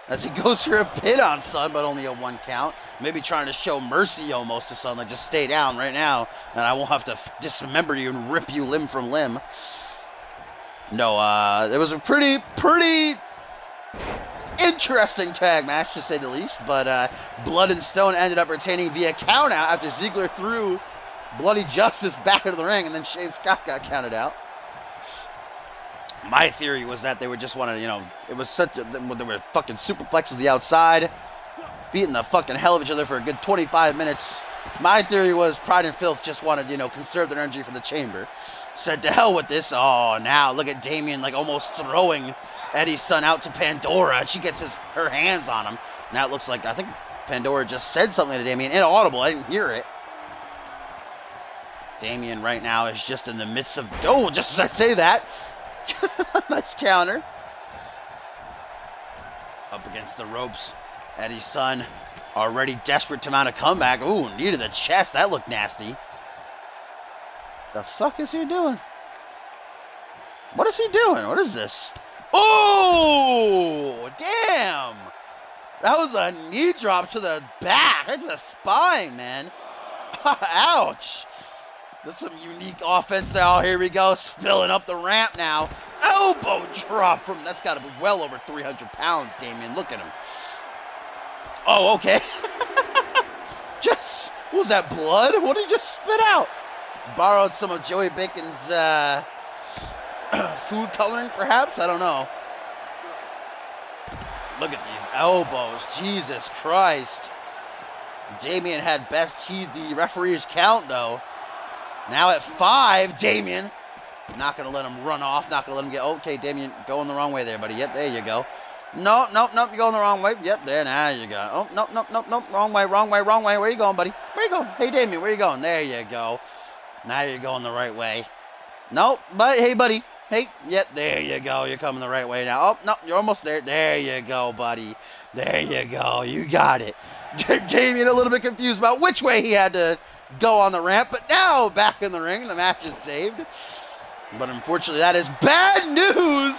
[SPEAKER 1] as he goes for a pin on Son, but only a 1 count. Maybe trying to show mercy almost to Son, like just stay down right now, and I won't have to dismember you and rip you limb from limb. No, it was a pretty interesting tag match, to say the least, but Blood and Stone ended up retaining via countout after Ziggler threw Bloody Justice back into the ring, and then Shane Scott got counted out. My theory was that they would just want to, it was there were fucking superplexes to the outside, beating the fucking hell of each other for a good 25 minutes. My theory was Pride and Filth just wanted, conserve their energy for the chamber. Said to hell with this. Oh, now look at Damien like almost throwing Eddie's son out to Pandora. And she gets her hands on him. Now it looks like, I think Pandora just said something to Damien. Inaudible, I didn't hear it. Damien right now is just in the midst of, just as I say that. Nice counter. Up against the ropes. Eddie's son already desperate to mount a comeback. Ooh, knee to the chest. That looked nasty. The fuck is he doing? What is he doing? What is this? Oh, damn. That was a knee drop to the back. Right to the spine, man. Ouch. That's some unique offense there. Oh, here we go. Spilling up the ramp now. Elbow drop from, that's got to be well over 300 pounds, Damien. Look at him. Oh, okay. Was that blood? What did he just spit out? Borrowed some of Joey Bacon's food coloring, perhaps? I don't know. Look at these elbows. Jesus Christ. Damien had best heed the referee's count, though. Now at 5, Damien. Not going to let him run off. Not going to let him get... Okay, Damien, going the wrong way there, buddy. Yep, there you go. No, you're going the wrong way. Yep, there, now you go. Oh, no. Wrong way. Where you going, buddy? Where you going? Hey, Damien, where you going? There you go. Now you're going the right way. Nope, but hey, buddy. Hey, yep, there you go. You're coming the right way now. Oh, no, you're almost there. There you go, buddy. There you go. You got it. Damien a little bit confused about which way he had to go on the ramp, but now back in the ring. The match is saved. But unfortunately, that is bad news.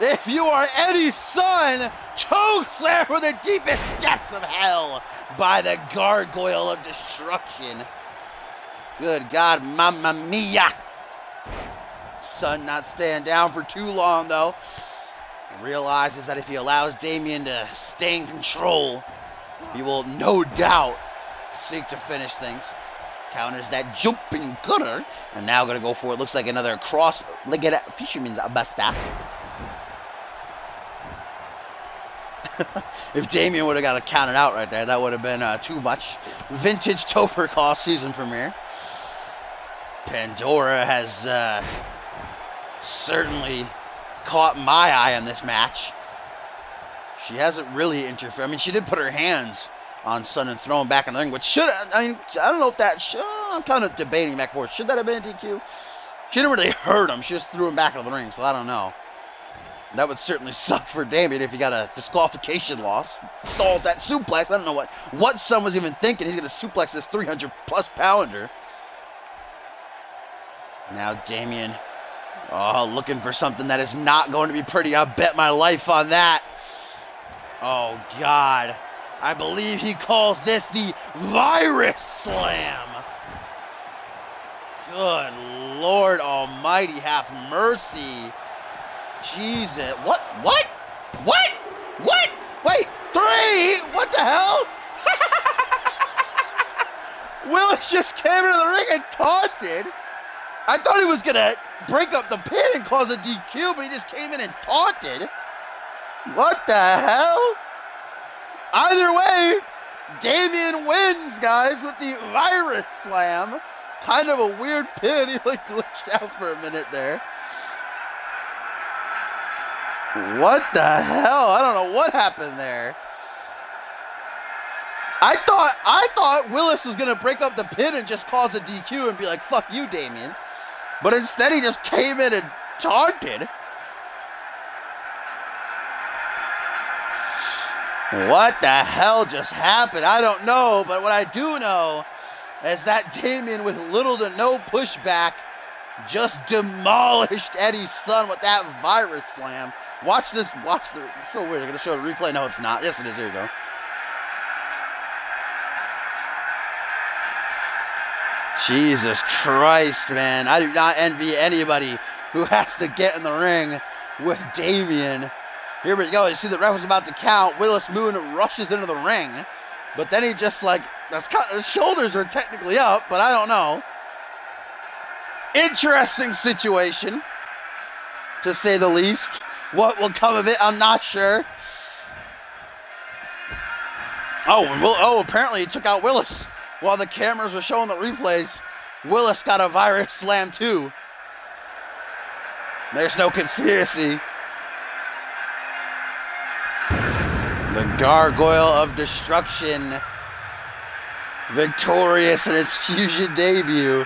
[SPEAKER 1] If you are Eddie's son, chokeslam for the deepest depths of hell by the gargoyle of destruction. Good God, mamma mia. Son not staying down for too long, though. Realizes that if he allows Damien to stay in control, he will no doubt seek to finish things. Counters that jumping cutter, and now going to go for it. Looks like another cross-legged fisherman's buster. If Damien would have got a counted out right there, that would have been too much. Vintage Topher Cost season premiere. Pandora has certainly caught my eye on this match. She hasn't really interfered. I mean, she did put her hands on Son and throw him back in the ring, which should, I don't know if that should, I'm kind of debating back and forth. Should that have been a DQ? She didn't really hurt him. She just threw him back into the ring, so I don't know. That would certainly suck for Damien if he got a disqualification loss. Stalls that suplex. I don't know what Son was even thinking. He's going to suplex this 300-plus pounder. Now Damien, looking for something that is not going to be pretty. I'll bet my life on that. Oh, God. I believe he calls this the Virus Slam. Good Lord Almighty, have mercy. Jesus. What? Wait, 3? What the hell? Willis just came into the ring and taunted. I thought he was going to break up the pin and cause a DQ, but he just came in and taunted. What the hell? Either way, Damien wins, guys, with the Virus Slam. Kind of a weird pin. He glitched out for a minute there. What the hell? I don't know what happened there. I thought Willis was going to break up the pin and just cause a DQ and be like, fuck you, Damien. But instead he just came in and taunted. What the hell just happened? I don't know, but what I do know is that Damien, with little to no pushback, just demolished Eddie's son with that Virus Slam. Watch this. It's so weird. They're going to show the replay. No, it's not. Yes, it is. Here you go. Jesus Christ, man. I do not envy anybody who has to get in the ring with Damien. Here we go. You see the ref was about to count. Willis Moon rushes into the ring. But then he just his shoulders are technically up, but I don't know. Interesting situation, to say the least. What will come of it, I'm not sure. Oh, apparently he took out Willis. while the cameras were showing the replays, Willis got a virus slam too. There's no conspiracy. The Gargoyle of Destruction, victorious in his Fusion debut.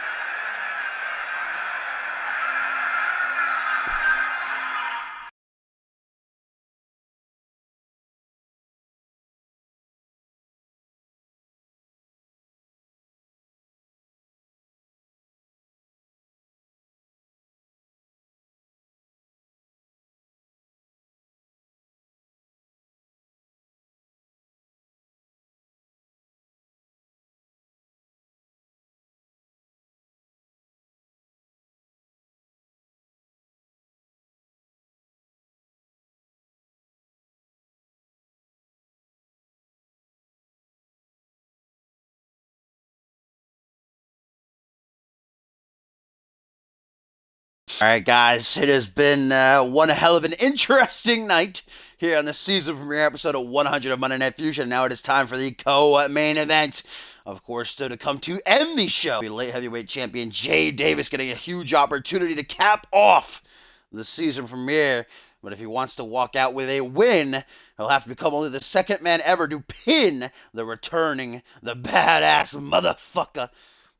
[SPEAKER 1] All right, guys, it has been one hell of an interesting night here on the season premiere episode of 100 of Monday Night Fusion. Now it is time for the co-main event. Of course, still to come to end the show, late heavyweight champion Jay Davis getting a huge opportunity to cap off the season premiere. But if he wants to walk out with a win, he'll have to become only the second man ever to pin the returning, the badass motherfucker,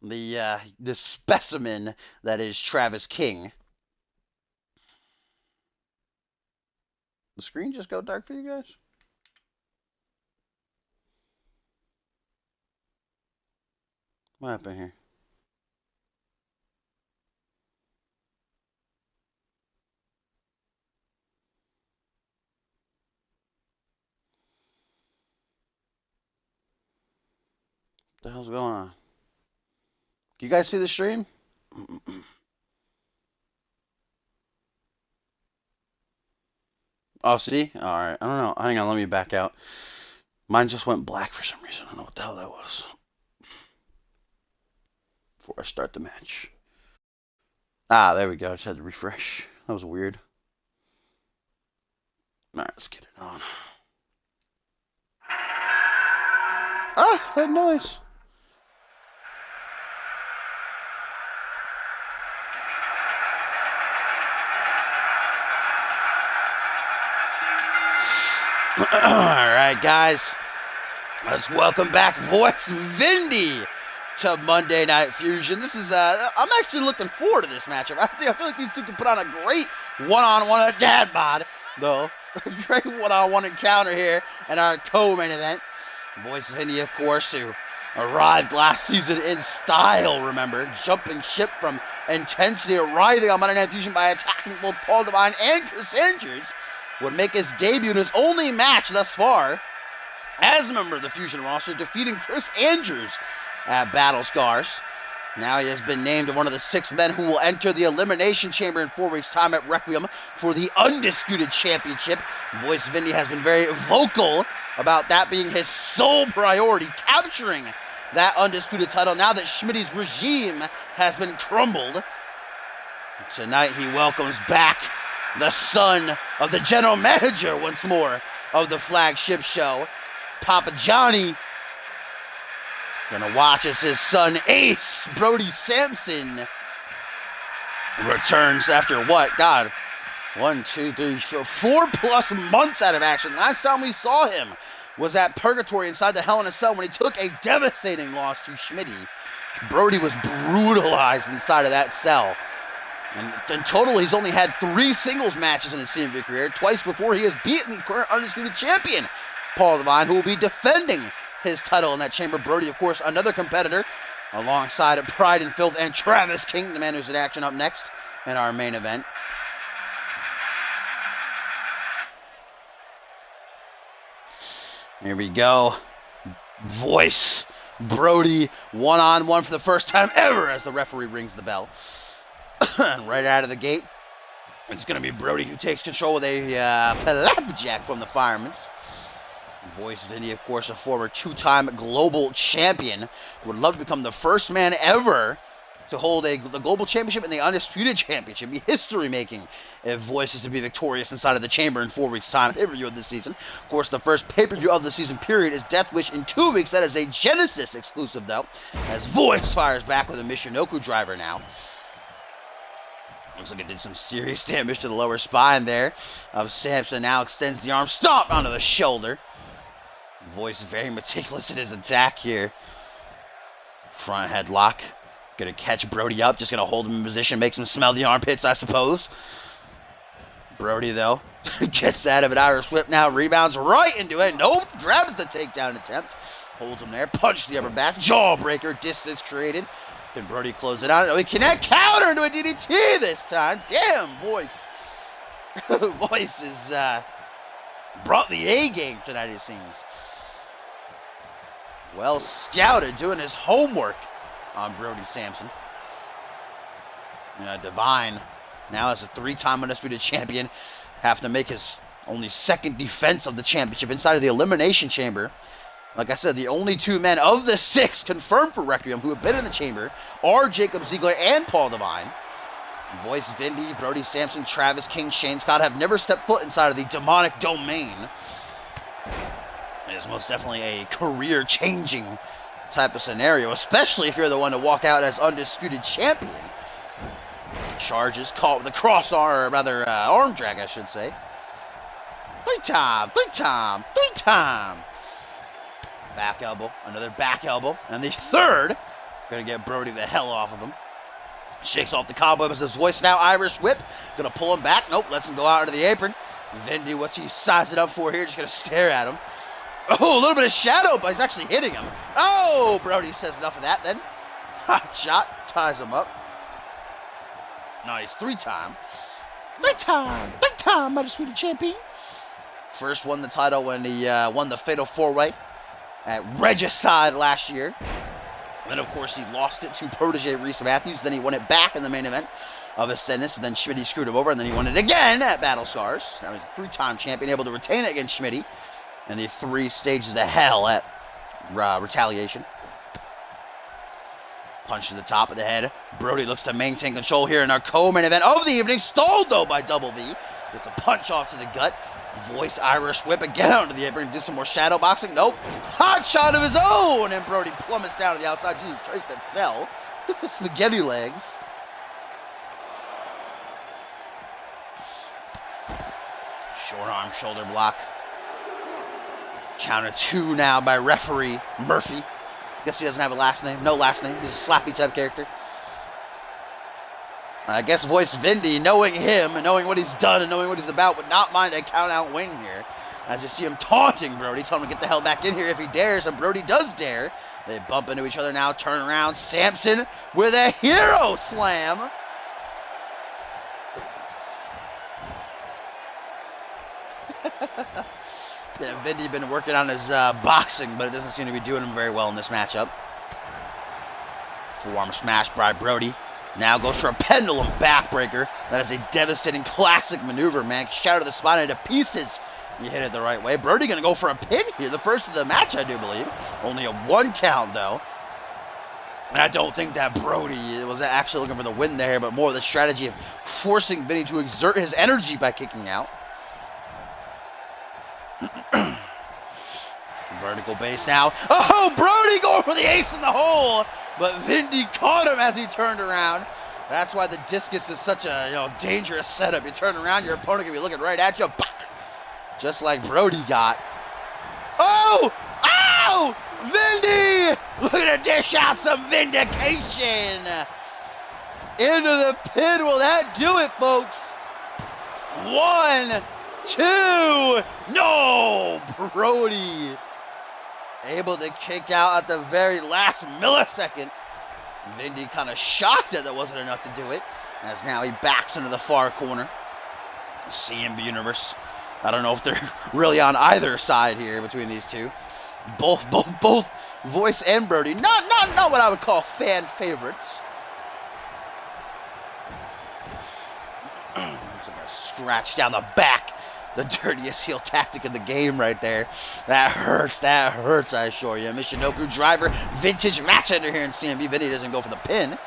[SPEAKER 1] the specimen that is Travis King. The screen just go dark for you guys? What happened here? What the hell's going on? Can you guys see the stream? Oh, see? Alright, I don't know. Hang on, let me back out. Mine just went black for some reason. I don't know what the hell that was. Before I start the match. Ah, there we go. I just had to refresh. That was weird. Alright, let's get it on. Ah, that noise. Alright, guys. Let's welcome back Voice Vindy to Monday Night Fusion. This is, I'm actually looking forward to this matchup. I feel like these two can put on a great one-on-one dad bod, though. A great one-on-one encounter here in our co-main event. Voice Vindy, of course, who arrived last season in style, remember, jumping ship from intensity, arriving on Monday Night Fusion by attacking both Paul Devine and Chris Andrews, would make his debut in his only match thus far as a member of the Fusion roster, defeating Chris Andrews at Battle Scars. Now he has been named one of the 6 men who will enter the Elimination Chamber in 4 weeks' time at Requiem for the Undisputed Championship. Voice Vindy has been very vocal about that being his sole priority, capturing that Undisputed title now that Schmitty's regime has been crumbled. Tonight he welcomes back the son of the general manager once more of the flagship show, Papa Johnny. Gonna watch as his son Ace, Brody Sampson, returns after what? God, 1, 2, 3, 4 plus months out of action. Last time we saw him was at Purgatory inside the Hell in a Cell when he took a devastating loss to Schmitty. Brody was brutalized inside of that cell. And in total, he's only had 3 singles matches in his CMV career, twice before he has beaten current Undisputed Champion Paul Devine, who will be defending his title in that chamber. Brody, of course, another competitor, alongside of Pride and Filth and Travis King, the man who's in action up next in our main event. Here we go. Voice Brody one-on-one for the first time ever as the referee rings the bell. Right out of the gate, it's going to be Brody who takes control with a flapjack from the Firemen's. Voice Vindy, of course, a former 2-time global champion, would love to become the first man ever to hold the Global Championship and the Undisputed Championship. Be history-making if Voice is to be victorious inside of the Chamber in 4 weeks' time. Pay-per-view of this season. Of course, the first pay-per-view of the season period is Death Wish in 2 weeks. That is a Genesis exclusive, though, as Voice fires back with a Michinoku driver now. Looks like it did some serious damage to the lower spine there of Samson. Now extends the arm, stomp onto the shoulder. Voice very meticulous in his attack here. Front headlock. Gonna catch Brody up, just gonna hold him in position, makes him smell the armpits, I suppose. Brody, though, gets out of an Irish whip now, rebounds right into it. Nope, grabs the takedown attempt. Holds him there, punch the upper back, jawbreaker, distance created. Can Brody close it out? No, he cannot counter into a DDT this time. Damn, Voice. Voice has brought the A game tonight, it seems. Well scouted, doing his homework on Brody Sampson. Divine, now as a 3-time Undisputed Champion, have to make his only second defense of the championship inside of the Elimination Chamber. Like I said, the only 2 men of the 6 confirmed for Requiem who have been in the chamber are Jacob Ziegler and Paul Divine. Voice, Vindy, Brody Sampson, Travis King, Shane Scott have never stepped foot inside of the demonic domain. It is most definitely a career-changing type of scenario, especially if you're the one to walk out as Undisputed Champion. Charges caught with a cross arm, or rather arm drag, I should say. 3-time. Back elbow, another back elbow, and the third. Gonna get Brody the hell off of him. Shakes off the cobwebs as his Voice now Irish whip. Gonna pull him back. Nope, lets him go out into the apron. Vindy, what's he sizing up for here? Just gonna stare at him. Oh, a little bit of shadow, but he's actually hitting him. Oh, Brody says enough of that then. Hot shot, ties him up. Nice, 3-time. 3-time, Undisputed Champion. First won the title when he won the Fatal 4-Way at Regicide last year. And then, of course, he lost it to protege Reese Matthews. Then he won it back in the main event of Ascendance. And then Schmitty screwed him over. And then he won it again at Battle Scars. Now he's a 3-time champion, able to retain it against Schmitty. And the 3 stages of hell at Retaliation. Punch to the top of the head. Brody looks to maintain control here in our co-main event of the evening. Stalled, though, by Double V. Gets a punch off to the gut. Voice Irish whip again onto the apron. Do some more shadow boxing. Nope. Hot shot of his own. And Brody plummets down to the outside. Jesus Christ, that cell. Look at the spaghetti legs. Short arm shoulder block. Counter 2 now by referee Murphy. Guess he doesn't have a last name. No last name. He's a slappy type character. I guess Voice Vindy, knowing him and knowing what he's done and knowing what he's about, would not mind a count-out win here. As you see him taunting Brody, telling him to get the hell back in here if he dares, and Brody does dare. They bump into each other now, turn around. Samson with a hero slam. Yeah, Vindy been working on his boxing, but it doesn't seem to be doing him very well in this matchup. Forearm smash by Brody. Now goes for a pendulum backbreaker. That is a devastating classic maneuver, man. Shatter the spine into pieces. You hit it the right way. Brody going to go for a pin here. The first of the match, I do believe. Only a 1 count, though. And I don't think that Brody was actually looking for the win there, but more the strategy of forcing Vinny to exert his energy by kicking out. Vertical base now. Oh, Brody going for the ace in the hole. But Vindy caught him as he turned around. That's why the discus is such a dangerous setup. You turn around, your opponent can be looking right at you. Bah! Just like Brody got. Oh! Ow! Vindy! Looking to dish out some vindication. Into the pin. Will that do it, folks? 1, 2. No! Brody able to kick out at the very last millisecond. Vindy kind of shocked that wasn't enough to do it, as now he backs into the far corner. CMV Universe. I don't know if they're really on either side here between these two. Both Voice and Brody. Not what I would call fan favorites. Looks like a scratch down the back. The dirtiest heel tactic in the game right there. That hurts, I assure you. Michinoku driver, vintage match ender here in CMV. Vinny doesn't go for the pin.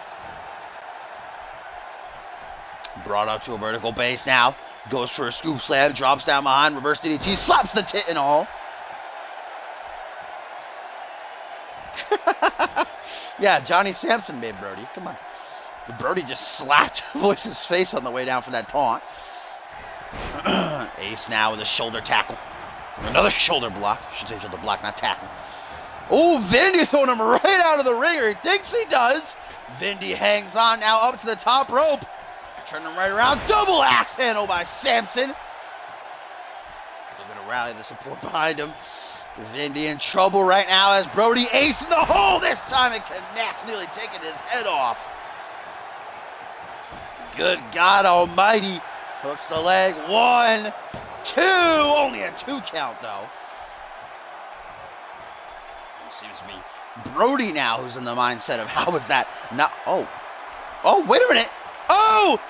[SPEAKER 1] Brought up to a vertical base now. Goes for a scoop slam, drops down behind, reverse DDT, slaps the tit and all. Yeah, Johnny Sampson made Brody. Come on. Brody just slapped Voice's face on the way down for that taunt. Ace now with a shoulder tackle. Another shoulder block. I should say shoulder block, not tackle. Oh, Vindy throwing him right out of the ringer. He thinks he does. Vindy hangs on now up to the top rope. Turn him right around. Double axe handle by Sampson. They're going to rally the support behind him. Vindy in trouble right now as Brody ace in the hole. This time it connects, nearly taking his head off. Good God almighty. Hooks the leg. 1, 2. Only a 2 count though. It seems to be Brody now who's in the mindset of how was that not. Oh, wait a minute. Oh!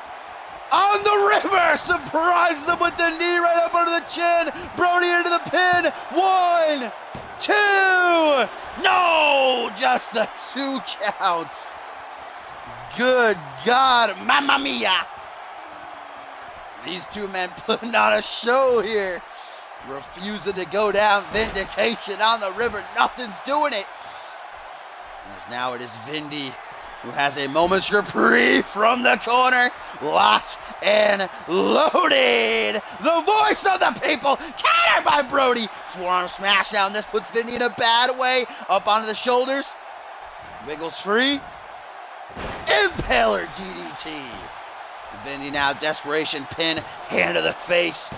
[SPEAKER 1] On the river! Surprises him with the knee right up under the chin. Brody into the pin. 1, 2. No! Just the 2 counts. Good God. Mamma mia. These two men putting on a show here. Refusing to go down. Vindication on the river. Nothing's doing it. As now it is Vindy who has a moment's reprieve from the corner. Locked and loaded. The voice of the people. Countered by Brody. Forearm smash down. This puts Vindy in a bad way. Up onto the shoulders. Wiggles free. Impaler DDT. Vindy now desperation pin. Hand to the face.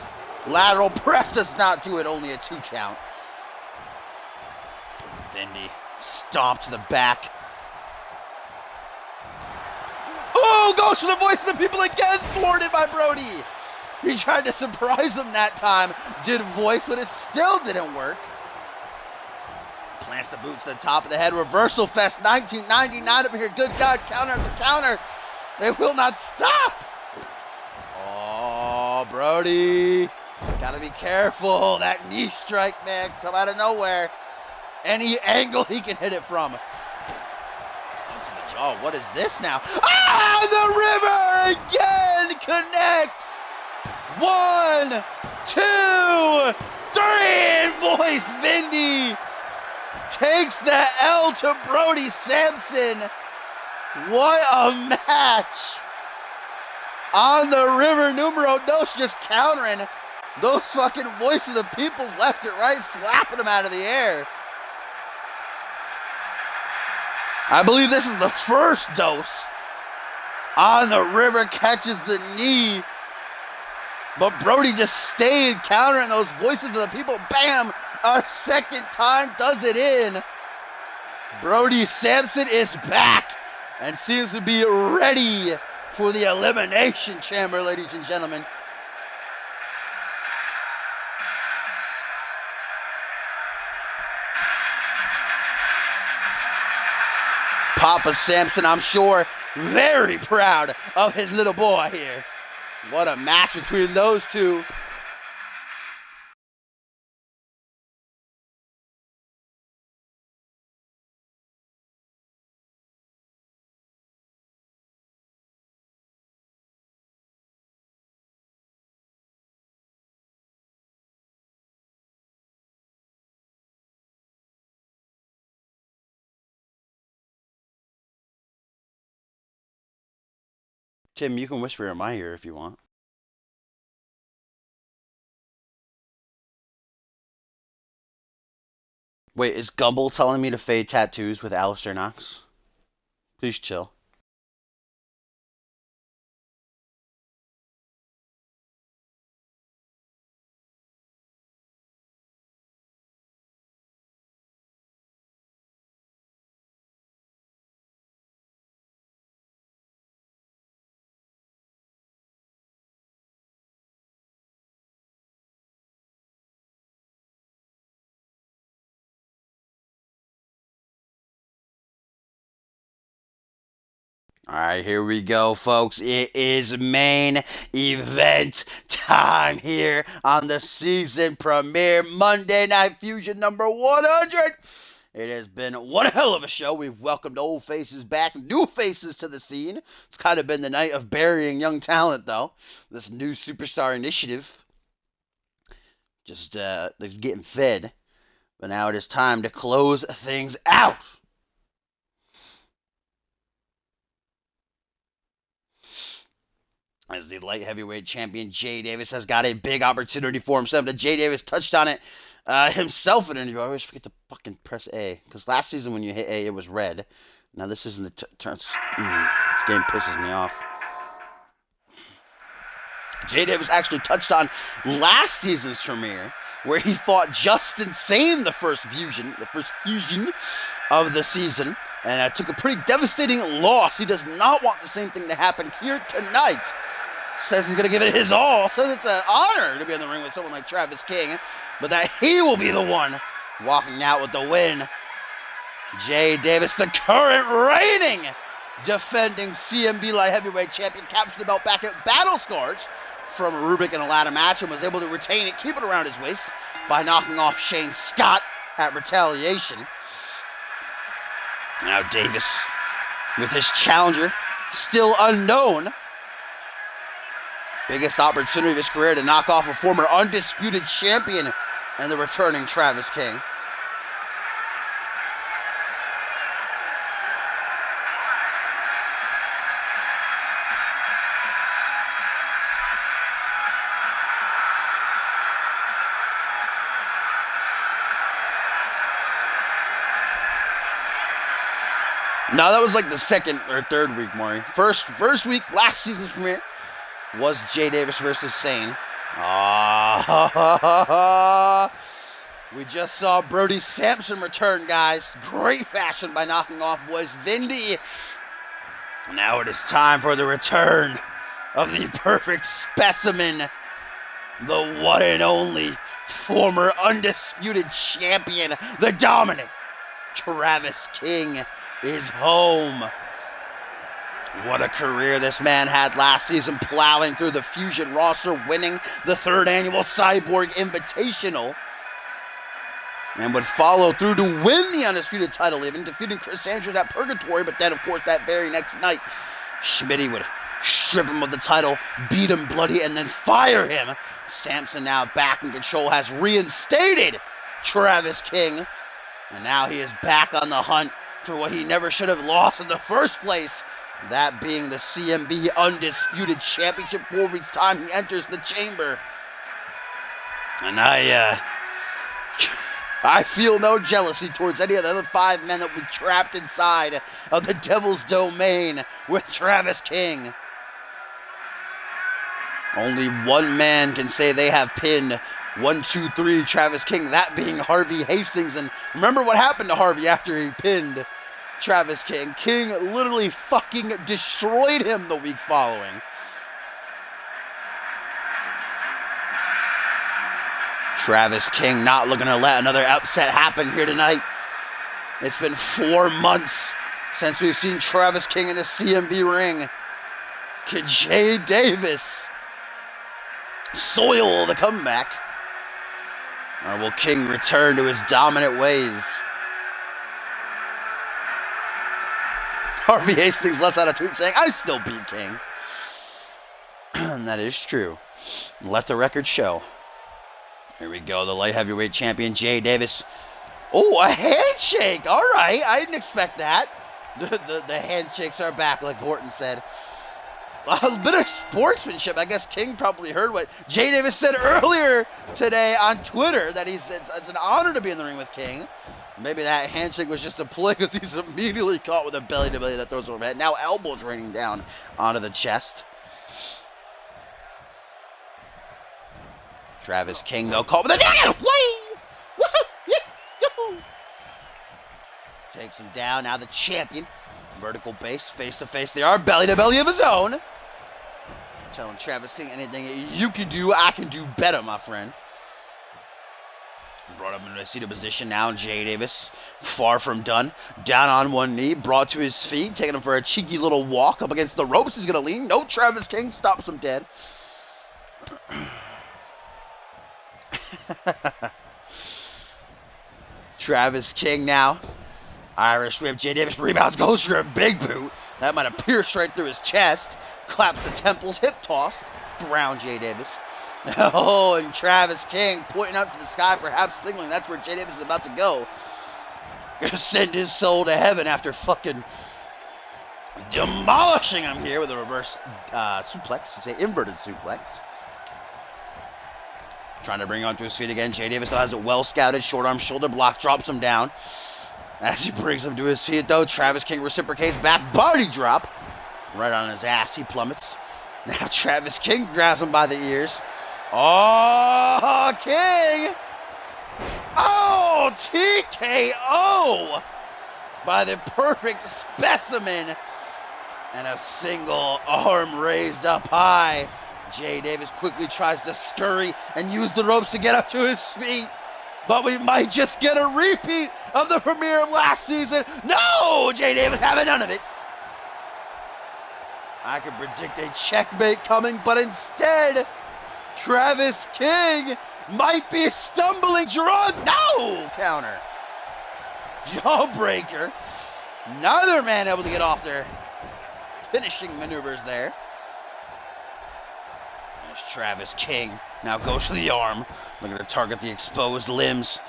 [SPEAKER 1] Lateral press does not do it. Only a 2 count. Vindy stomp to the back. Oh, goes for the voice of the people again, thwarted by Brody. He tried to surprise him that time. Did voice, but it still didn't work. Plants the boot to the top of the head. Reversal Fest 1999 up here. Good God, counter after counter. They will not stop. Oh, Brody. Gotta be careful. That knee strike, man, come out of nowhere. Any angle he can hit it from. Oh, what is this now? Ah, the river again connects. 1, 2, 3, and voice Vindy takes the L to Brody Sampson. What a match. On the river, numero dos, just countering those fucking voice of the people's left and right, slapping them out of the air. I believe this is the first dose. On the river, catches the knee. But Brody just stayed countering those voices of the people. Bam! A second time does it in. Brody Sampson is back and seems to be ready for the Elimination Chamber, ladies and gentlemen. Papa Sampson, I'm sure, very proud of his little boy here. What a match between those two. Tim, you can whisper in my ear if you want. Wait, is Gumble telling me to fade tattoos with Alistair Knox? Please chill. All right, here we go, folks. It is main event time here on the season premiere Monday Night Fusion number 100. It has been one hell of a show. We've welcomed old faces back, new faces to the scene. It's kind of been the night of burying young talent, though. This new superstar initiative just getting fed. But now it is time to close things out. As the light heavyweight champion, Jay Davis has got a big opportunity for himself. Jay Davis touched on it himself in an interview. I always forget to fucking press A. Because last season when you hit A, it was red. Now this isn't the turn. This game pisses me off. Jay Davis actually touched on last season's premiere, where he fought Justin Sane the first fusion of the season, and took a pretty devastating loss. He does not want the same thing to happen here tonight. Says he's going to give it his all. Says it's an honor to be in the ring with someone like Travis King, but that he will be the one walking out with the win. Jay Davis, the current reigning defending CMV light heavyweight champion, captured the belt back at Battle Scars from Rubik in a ladder match and was able to retain it, keep it around his waist by knocking off Shane Scott at Retaliation. Now Davis, with his challenger still unknown, biggest opportunity of his career to knock off a former undisputed champion and the returning Travis King. No, that was like the second or third week, Maury. First week, last season's premiere, was Jay Davis versus Sane. We just saw Brody Sampson return, guys. Great fashion by knocking off Voice Vindy. Now it is time for the return of the perfect specimen, the one and only former undisputed champion, the dominant Travis King is home. What a career this man had last season, plowing through the Fusion roster, winning the 3rd annual Cyborg Invitational, and would follow through to win the undisputed title, even defeating Chris Andrews at Purgatory. But then, of course, that very next night, Schmitty would strip him of the title, beat him bloody, and then fire him. Sampson, now back in control, has reinstated Travis King, and now he is back on the hunt for what he never should have lost in the first place, that being the CMV Undisputed Championship. 4 weeks' time, he enters the chamber. And I feel no jealousy towards any of the other 5 men that were trapped inside of the Devil's Domain with Travis King. Only one man can say they have pinned 1, 2, 3 Travis King, that being Harvey Hastings. And remember what happened to Harvey after he pinned Travis King. King literally fucking destroyed him the week following. Travis King not looking to let another upset happen here tonight. It's been 4 months since we've seen Travis King in a CMV ring. Can Jay Davis soil the comeback? Or will King return to his dominant ways? Harvey Hastings lets out a tweet saying, "I still beat King." And that is true. Let the record show. Here we go. The light heavyweight champion, Jay Davis. Oh, a handshake. All right. I didn't expect that. The handshakes are back, like Horton said. A bit of sportsmanship. I guess King probably heard what Jay Davis said earlier today on Twitter, that it's an honor to be in the ring with King. Maybe that handshake was just a play because he's immediately caught with a belly-to-belly that throws over head. Now elbows raining down onto the chest. Travis King, though, caught with a... Takes him down. Now the champion. Vertical base, face-to-face. They are belly-to-belly of his own. Telling Travis King, anything you can do, I can do better, my friend. Brought up into a seated position now. Jay Davis, far from done. Down on one knee, brought to his feet, taking him for a cheeky little walk up against the ropes. He's going to lean. No, Travis King stops him dead. Travis King now. Irish whip. Jay Davis rebounds, goes for a big boot. That might have pierced right through his chest. Claps the temples, hip toss. Brown Jay Davis. Oh, and Travis King pointing up to the sky, perhaps signaling that's where Jay Davis is about to go. Gonna send his soul to heaven after fucking demolishing him here with a reverse suplex. Should say inverted suplex. Trying to bring him onto his feet again. Jay Davis still has it well scouted. Short arm shoulder block, drops him down. As he brings him to his feet, though, Travis King reciprocates back, body drop. Right on his ass, he plummets. Now Travis King grabs him by the ears. Oh, King! Oh, TKO! By the perfect specimen. And a single arm raised up high. Jay Davis quickly tries to scurry and use the ropes to get up to his feet. But we might just get a repeat of the premiere of last season. No! Jay Davis having none of it. I could predict a checkmate coming, but instead, Travis King might be stumbling drunk. No! Counter. Jawbreaker. Neither man able to get off their finishing maneuvers there. There's Travis King. Now goes for the arm. Looking to target the exposed limbs.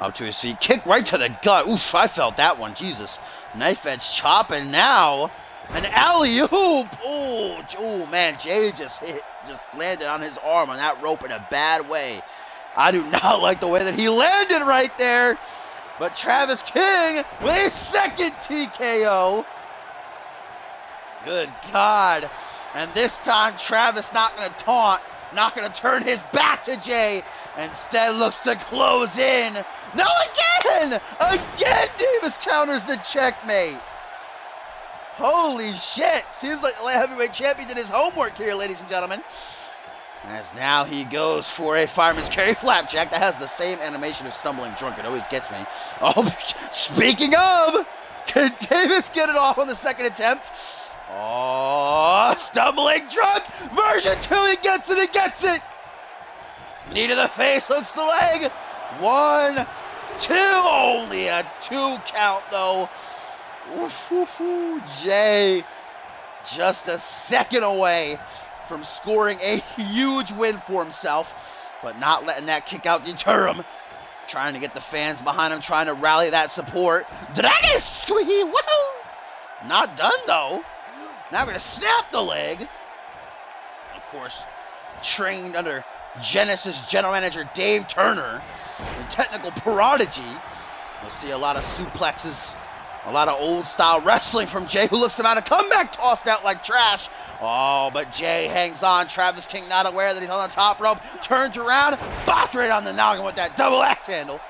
[SPEAKER 1] Up to his feet. Kick right to the gut. Oof, I felt that one. Jesus. Knife edge chop, and now an alley-oop. Oh, man. Jay just landed on his arm on that rope in a bad way. I do not like the way that he landed right there. But Travis King with a second TKO. Good God. And this time, Travis not going to taunt, not going to turn his back to Jay. Instead, looks to close in. No, again! Again, Davis counters the checkmate. Holy shit. Seems like the light heavyweight champion did his homework here, ladies and gentlemen. As now he goes for a fireman's carry flapjack. That has the same animation of stumbling drunk. It always gets me. Oh, speaking of, can Davis get it off on the second attempt? Oh, stumbling drunk. Version 2, he gets it, he gets it. Knee to the face, hooks the leg. 1, 2, only a 2 count though. Jay just a second away from scoring a huge win for himself, but not letting that kick out deter him. Trying to get the fans behind him, trying to rally that support. Dragon squeeze, woohoo! Not done though. Now we're going to snap the leg. Of course, trained under Genesis general manager Dave Turner, the technical prodigy. We'll see a lot of suplexes, a lot of old style wrestling from Jay, who looks to mount a comeback, tossed out like trash. Oh, but Jay hangs on. Travis King not aware that he's on the top rope. Turns around, bopped right on the noggin with that double axe handle.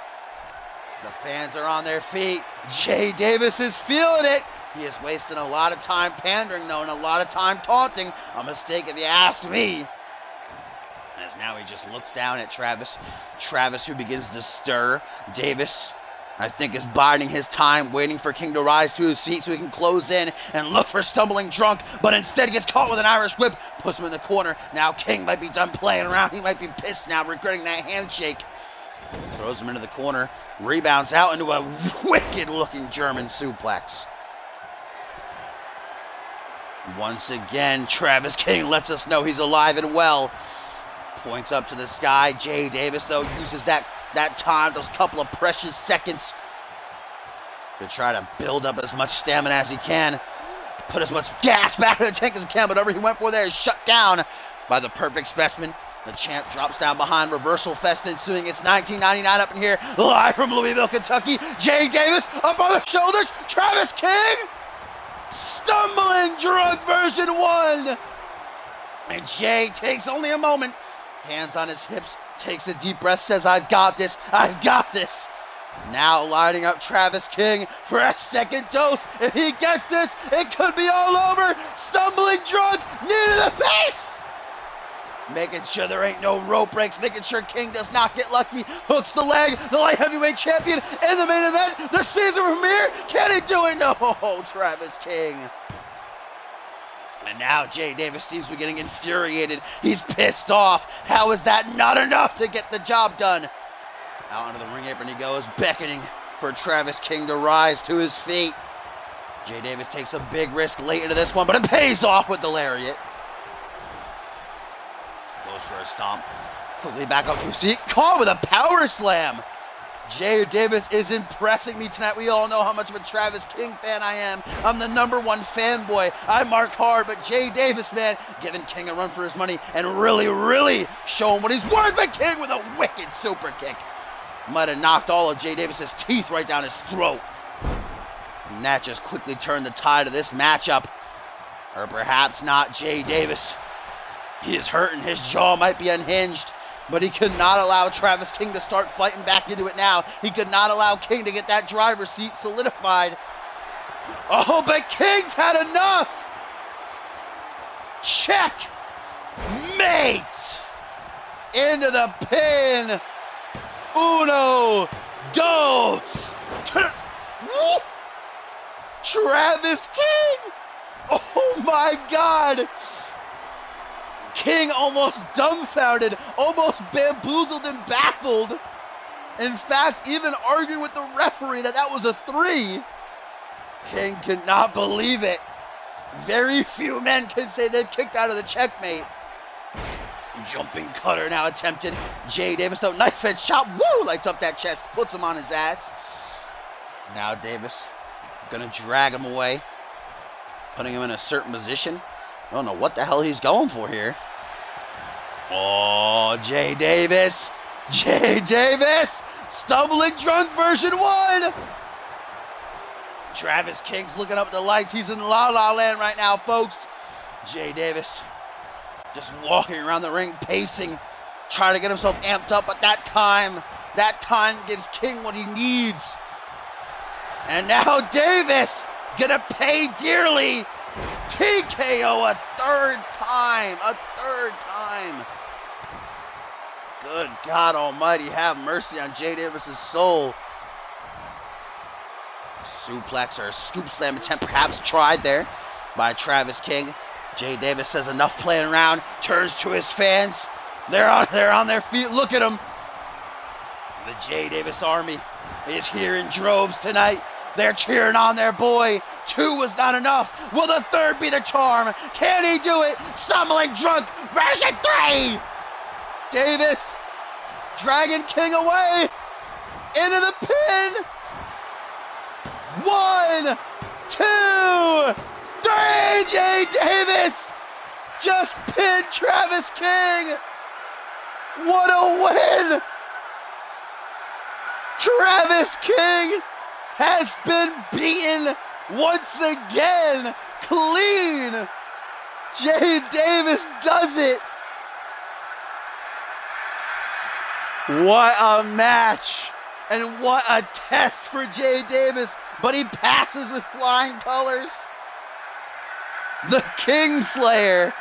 [SPEAKER 1] The fans are on their feet. Jay Davis is feeling it. He is wasting a lot of time pandering, though, and a lot of time taunting. A mistake if you ask me. As now he just looks down at Travis. Travis, who begins to stir. Davis, I think, is biding his time, waiting for King to rise to his feet so he can close in and look for stumbling drunk, but instead gets caught with an Irish whip, puts him in the corner. Now King might be done playing around. He might be pissed now, regretting that handshake. Throws him into the corner, rebounds out into a wicked-looking German suplex. Once again, Travis King lets us know he's alive and well. Points up to the sky. Jay Davis, though, uses that time, those couple of precious seconds, to try to build up as much stamina as he can. Put as much gas back in the tank as he can, but whatever he went for there is shut down by the perfect specimen. The champ drops down behind. Reversal fest ensuing. It's 1999 up in here. Live from Louisville, Kentucky. Jay Davis up on the shoulders. Travis King. Stumbling drunk version 1. And Jay takes only a moment. Hands on his hips. Takes a deep breath. Says, I've got this. I've got this. Now lining up Travis King for a second dose. If he gets this, it could be all over. Stumbling drunk. Knee to the face. Making sure there ain't no rope breaks. Making sure King does not get lucky. Hooks the leg. The light heavyweight champion in the main event. The season premiere. Can he do it? No, Travis King. And now Jay Davis seems to be getting infuriated. He's pissed off. How is that not enough to get the job done? Out onto the ring apron he goes, beckoning for Travis King to rise to his feet. Jay Davis takes a big risk late into this one, but it pays off with the lariat. Goes for a stomp. Quickly back up to his seat. Caught with a power slam. Jay Davis is impressing me tonight. We all know how much of a Travis King fan I am. I'm the #1 fanboy. I mark hard, but Jay Davis, man, giving King a run for his money and really showing what he's worth. But King with a wicked super kick. Might have knocked all of Jay Davis's teeth right down his throat. And that just quickly turned the tide of this matchup. Or perhaps not. Jay Davis, he is hurting. His jaw might be unhinged. But he could not allow Travis King to start fighting back into it now. He could not allow King to get that driver's seat solidified. Oh, but King's had enough. Check. Mate. Into the pin. Uno. Dos. Travis King. Oh, my God. King almost dumbfounded, almost bamboozled and baffled. In fact, even arguing with the referee that was a 3. King could not believe it. Very few men can say they've kicked out of the checkmate. Jumping cutter now attempted. Jay Davis, though, knife edge shot. Woo! Lights up that chest, puts him on his ass. Now Davis gonna drag him away, putting him in a certain position. I don't know what the hell he's going for here. Oh, Jay Davis. Jay Davis. Stumbling drunk version 1. Travis King's looking up at the lights. He's in La La Land right now, folks. Jay Davis just walking around the ring, pacing, trying to get himself amped up. But that time gives King what he needs. And now Davis gonna pay dearly. TKO a third time. Good God Almighty, have mercy on Jay Davis's soul. Suplex or a scoop slam attempt perhaps tried there by Travis King. Jay Davis says enough playing around, turns to his fans. They're on their feet. Look at them. The Jay Davis army is here in droves tonight. They're cheering on their boy. 2 was not enough. Will the 3rd be the charm? Can he do it? Stumbling drunk version 3. Davis dragging King away into the pin. 1, 2, 3. Jay Davis just pinned Travis King. What a win. Travis King has been beaten once again, clean. Jay Davis does it. What a match, and what a test for Jay Davis, but he passes with flying colors. The Kingslayer.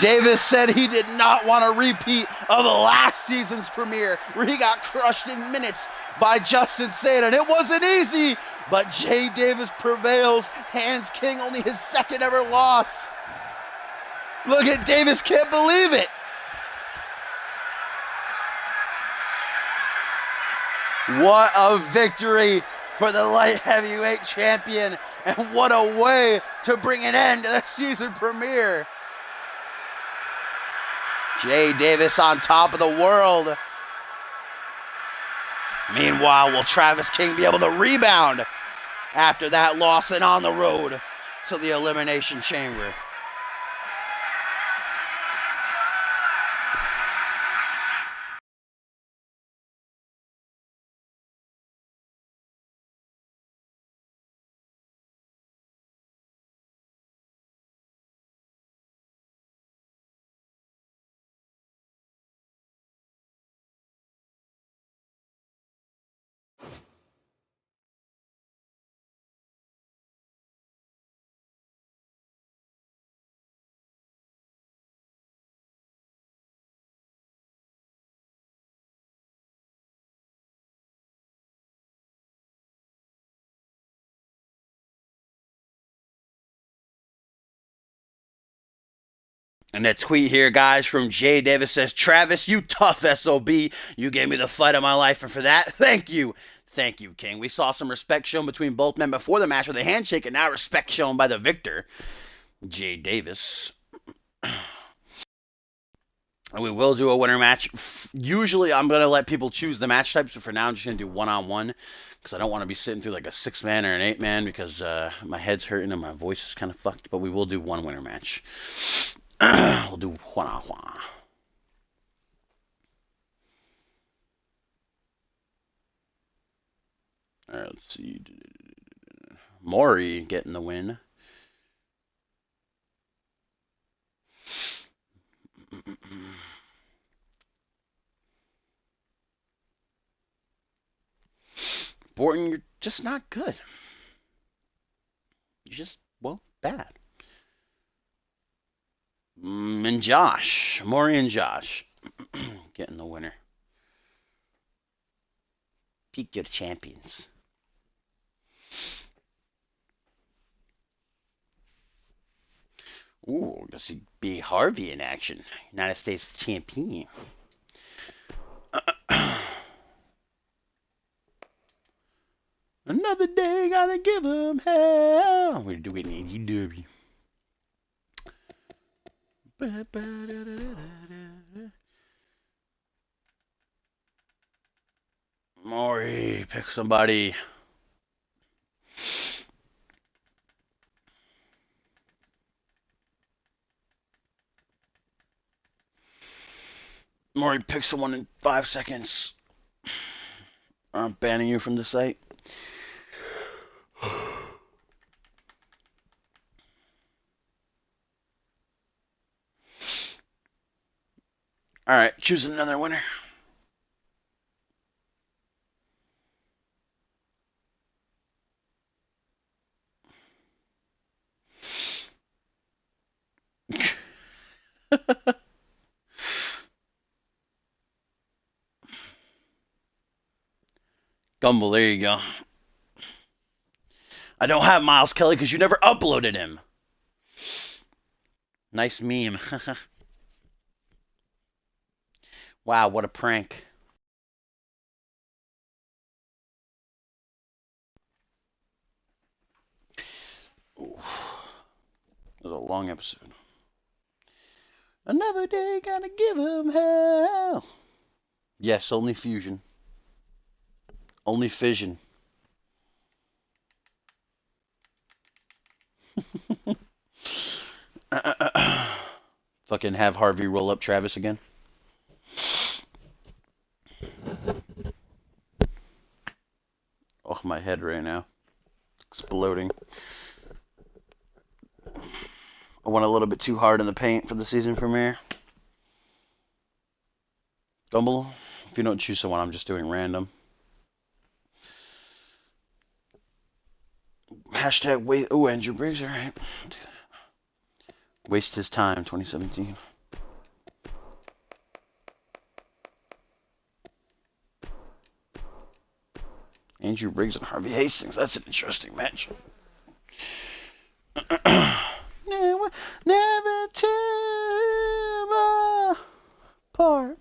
[SPEAKER 1] Davis said he did not want a repeat of last season's premiere, where he got crushed in minutes by Justin Satan. It wasn't easy, but Jay Davis prevails, hands King only his 2nd ever loss. Look at Davis, can't believe it. What a victory for the light heavyweight champion, and what a way to bring an end to the season premiere. Jay Davis on top of the world. Meanwhile, will Travis King be able to rebound after that loss and on the road to the Elimination Chamber? And that tweet here, guys, from Jay Davis says, Travis, you tough SOB. You gave me the fight of my life, and for that, thank you. Thank you, King. We saw some respect shown between both men before the match with a handshake, and now respect shown by the victor, Jay Davis. And we will do a winner match. Usually, I'm going to let people choose the match types, but for now, I'm just going to do one-on-one because I don't want to be sitting through like a 6-man or an 8-man because my head's hurting and my voice is kind of fucked. But we will do one winner match. We'll do one-on-one. All right, let's see. Maury getting the win. Borton, you're just not good. You're just, well, bad. And Josh. Maury and Josh getting the winner. Peak your champions. Ooh, let's see B. Harvey in action. United States champion. Another day, gotta give him hell. We're doing AEW. Maury, pick somebody. Maury, pick someone in 5 seconds. I'm banning you from the site. Alright, choose another winner. Gumball, there you go. I don't have Miles Kelly because you never uploaded him. Nice meme. Wow, what a prank. Ooh. It was a long episode. Another day, gotta give him hell. Yes, only fusion. Only fission. Fucking have Harvey roll up Travis again. Oh, my head right now. Exploding. I went a little bit too hard in the paint for the season premiere. Gumball, if you don't choose someone, I'm just doing random. Hashtag wait. Oh, Andrew Briggs, alright. Waste his time, 2017. Andrew Briggs and Harvey Hastings. That's an interesting match. never tear apart.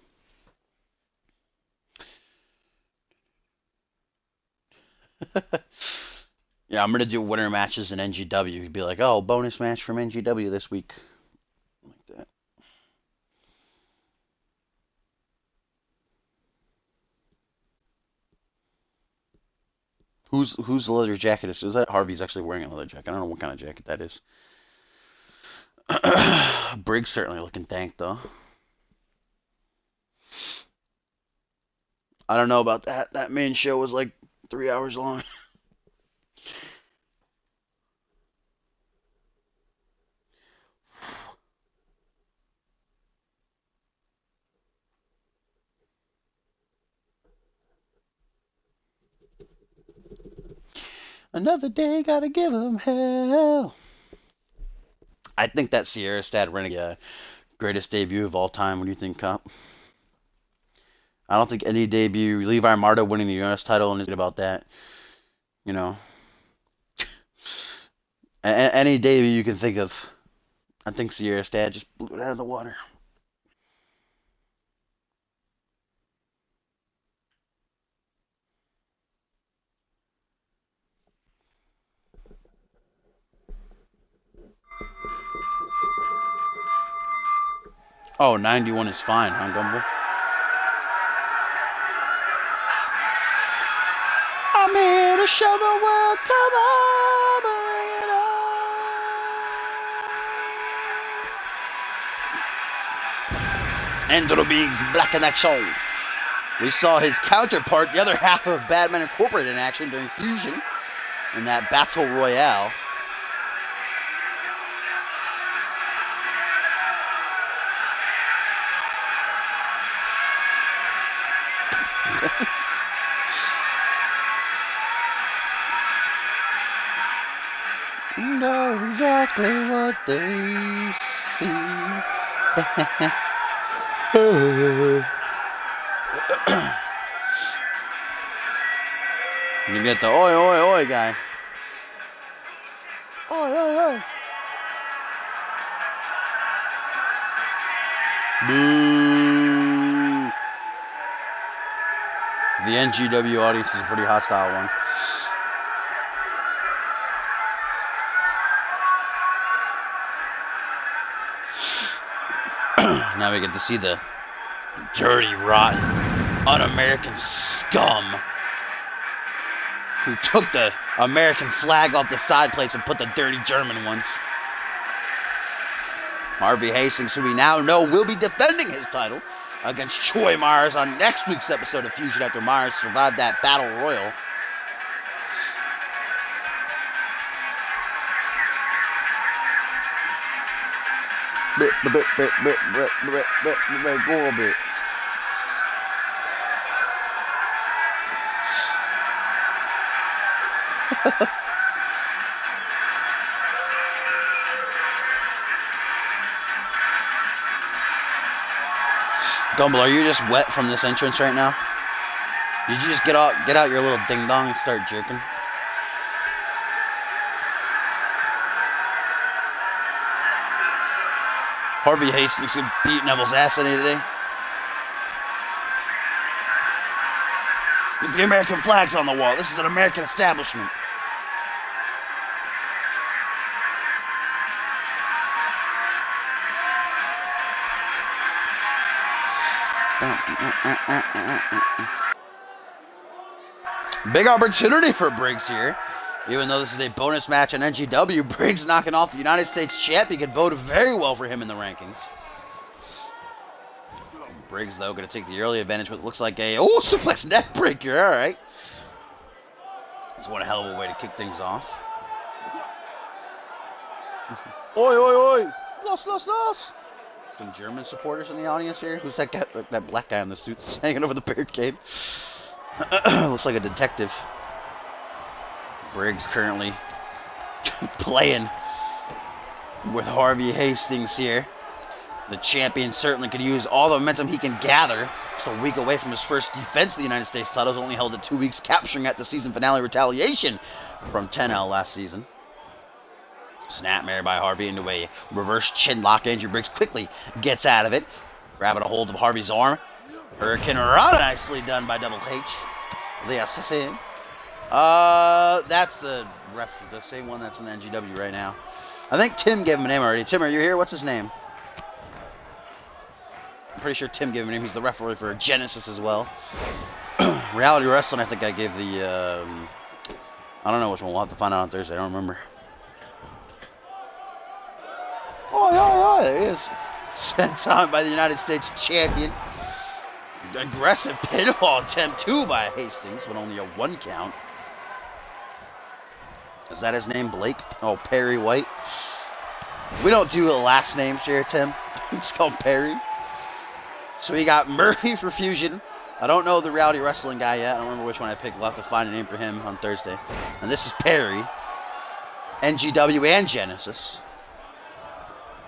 [SPEAKER 1] Yeah, I'm gonna do winter matches in NGW. You'd be like, oh, bonus match from NGW this week. Like that. Who's the leather jacket? Is that Harvey's actually wearing a leather jacket? I don't know what kind of jacket that is. Briggs certainly looking tanked though. I don't know about that. That main show was like 3 hours long. Another day, gotta give him hell. I think that Sierra Stad Renegade greatest debut of all time. What do you think, Cop? I don't think any debut. Levi Marta winning the U.S. title and about that. You know, any debut you can think of I think Sierra's dad just blew it out of the water. Oh, 91 is fine, huh, Gumble? I'm here to show the world, come on, bring it on. Into the Bigs Black Connection. We saw his counterpart, the other half of Badman Incorporated, in action during Fusion in that Battle Royale. Know exactly what they see. You get the oi, oi, oi guy. Oi, oi, oi. Boo. The NGW audience is a pretty hostile one. Now we get to see the dirty, rotten, un-American scum who took the American flag off the side plates and put the dirty German ones. Harvey Hastings, who we now know will be defending his title against Troy Myers on next week's episode of Fusion after Myers survived that battle royal. Go a bit. Gumble, are you just wet from this entrance right now? Did you just get out your little ding dong and start jerking? Harvey Hastings beat Neville's ass any today. With the American flags on the wall. This is an American establishment. Big opportunity for Briggs here. Even though this is a bonus match in NGW, Briggs knocking off the United States champion could bode very well for him in the rankings. Briggs, though, going to take the early advantage with what looks like a suplex neck breaker. All right. That's one hell of a way to kick things off. Oi, oi, oi. Lost. Some German supporters in the audience here. Who's that guy? That black guy in the suit that's hanging over the barricade. Looks like a detective. Briggs currently playing with Harvey Hastings here. The champion certainly could use all the momentum he can gather. Just a week away from his first defense of the United States titles, only held it 2 weeks, capturing at the season finale retaliation from 10L last season. Snapmare by Harvey into a reverse chin lock. Andrew Briggs quickly gets out of it, grabbing a hold of Harvey's arm. Hurricane Rana, nicely done by Double H. The assassin. That's the ref, the same one that's in the NGW right now. I think Tim gave him a name already. Tim, are you here? What's his name? I'm pretty sure Tim gave him a name. He's the referee for Genesis as well. Reality Wrestling, I think I gave the, I don't know which one. We'll have to find out on Thursday. I don't remember. Oh, there he is. Sent on by the United States champion. Aggressive pinfall attempt, too, by Hastings, but only a 1 count. Is that his name, Blake? Oh, Perry White. We don't do last names here, Tim. It's called Perry. So we got Murphy for Fusion. I don't know the Reality Wrestling guy yet. I don't remember which one I picked. We'll have to find a name for him on Thursday. And this is Perry. NGW and Genesis.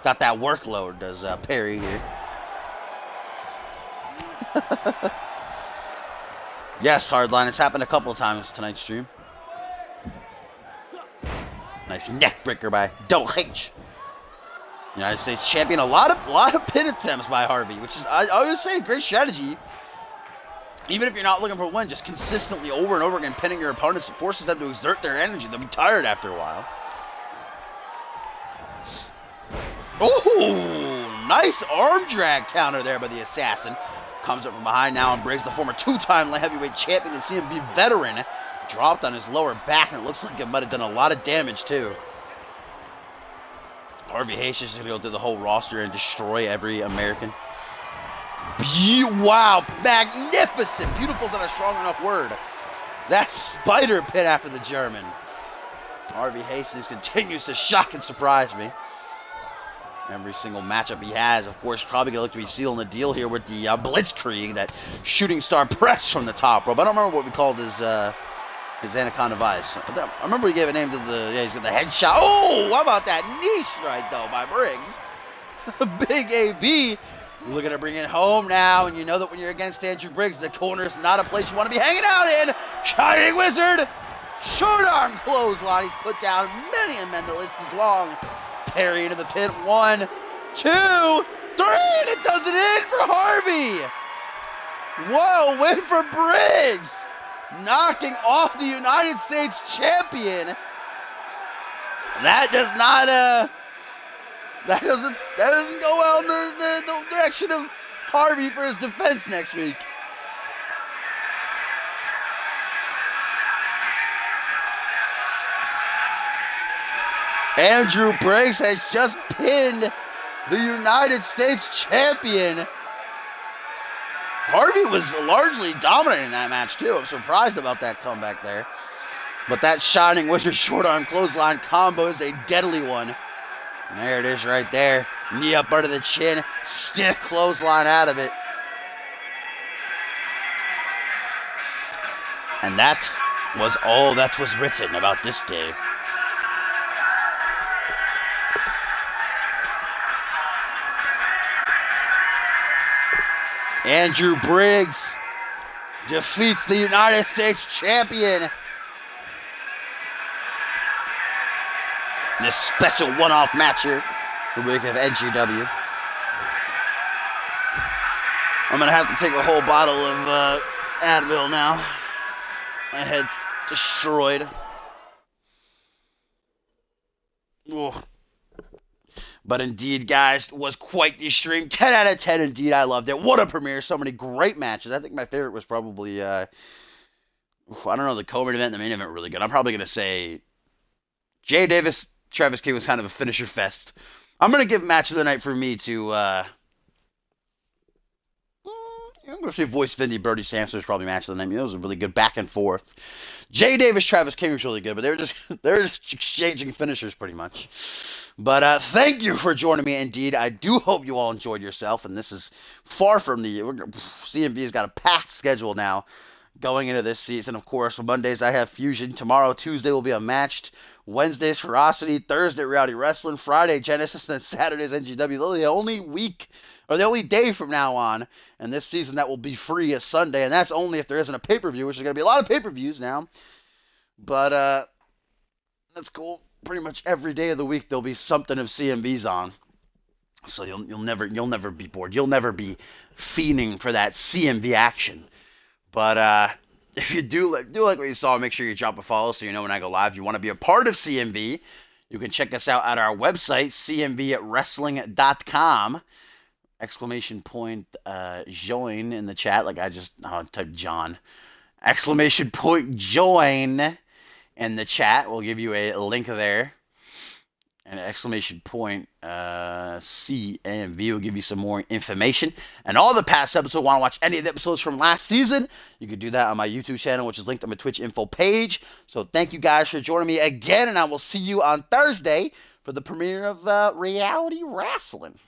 [SPEAKER 1] Got that workload, does Perry here. Yes, Hardline. It's happened a couple of times tonight's stream. Nice neck breaker by Double H. United States champion. A lot of pin attempts by Harvey, which is, I always say, a great strategy. Even if you're not looking for a win, just consistently over and over again pinning your opponents, it forces them to exert their energy. They'll be tired after a while. Oh, nice arm drag counter there by the Assassin. Comes up from behind now and Briggs, the former two-time heavyweight champion and CMV veteran, dropped on his lower back, and it looks like it might have done a lot of damage, too. Harvey Hayes is going to go through the whole roster and destroy every American. Wow, magnificent. Beautiful's not a strong enough word. That spider pit after the German. Harvey Hastings continues to shock and surprise me. Every single matchup he has, of course, probably going to look to be sealing the deal here with the Blitzkrieg, that shooting star press from the top rope. I don't remember what we called his Anaconda Vice. I remember he gave a name to he's got the headshot. Oh, how about that knee strike, though, by Briggs? Big AB looking to bring it home now, and you know that when you're against Andrew Briggs, the corner is not a place you want to be hanging out in. Shining Wizard, short arm clothesline. He's put down many a men. The list is long. Parry into the pin. 1, 2, 3, and it does it in for Harvey. Whoa, win for Briggs. Knocking off the United States champion. That does not, that doesn't go well in the direction of Harvey for his defense next week. Andrew Briggs has just pinned the United States champion. Harvey was largely dominating that match, too. I'm surprised about that comeback there. But that Shining Wizard short arm clothesline combo is a deadly one. And there it is right there. Knee up under the chin. Stiff clothesline out of it. And that was all that was written about this day. Andrew Briggs defeats the United States champion. This special one-off match here, the week of NGW. I'm going to have to take a whole bottle of Advil now. My head's destroyed. Ugh. But indeed, guys, was quite the stream. 10 out of 10 indeed. I loved it. What a premiere. So many great matches. I think my favorite was probably, I don't know, the co-main event and the main event were really good. I'm probably going to say Jay Davis, Travis King was kind of a finisher fest. I'm going to give match of the night for me to, I'm going to say Voice Vindy, Brody Sampson was probably match of the night. It was a really good back and forth. Jay Davis, Travis King was really good, but they were just exchanging finishers pretty much. But thank you for joining me, indeed. I do hope you all enjoyed yourself, and this is far from the... CMV's got a packed schedule now going into this season. Of course, on Mondays I have Fusion. Tomorrow, Tuesday, will be Unmatched. Wednesday's Ferocity. Thursday, Reality Wrestling. Friday, Genesis. And then Saturday's NGW. They're the only week, or the only day from now on, and this season that will be free is Sunday, and that's only if there isn't a pay-per-view, which is going to be a lot of pay-per-views now. But that's cool. Pretty much every day of the week there'll be something of CMV's on, so you'll never be bored. You'll never be fiending for that CMV action. But if you do like what you saw, make sure you drop a follow so you know when I go live. If you want to be a part of CMV, you can check us out at our website, cmvwrestling.com. Exclamation point join in the chat, like I just typed John. Exclamation point join in the chat. We'll give you a link there. And exclamation point CMV will give you some more information. And all the past episodes, want to watch any of the episodes from last season, you can do that on my YouTube channel, which is linked on my Twitch info page. So thank you guys for joining me again, and I will see you on Thursday for the premiere of Reality Wrestling.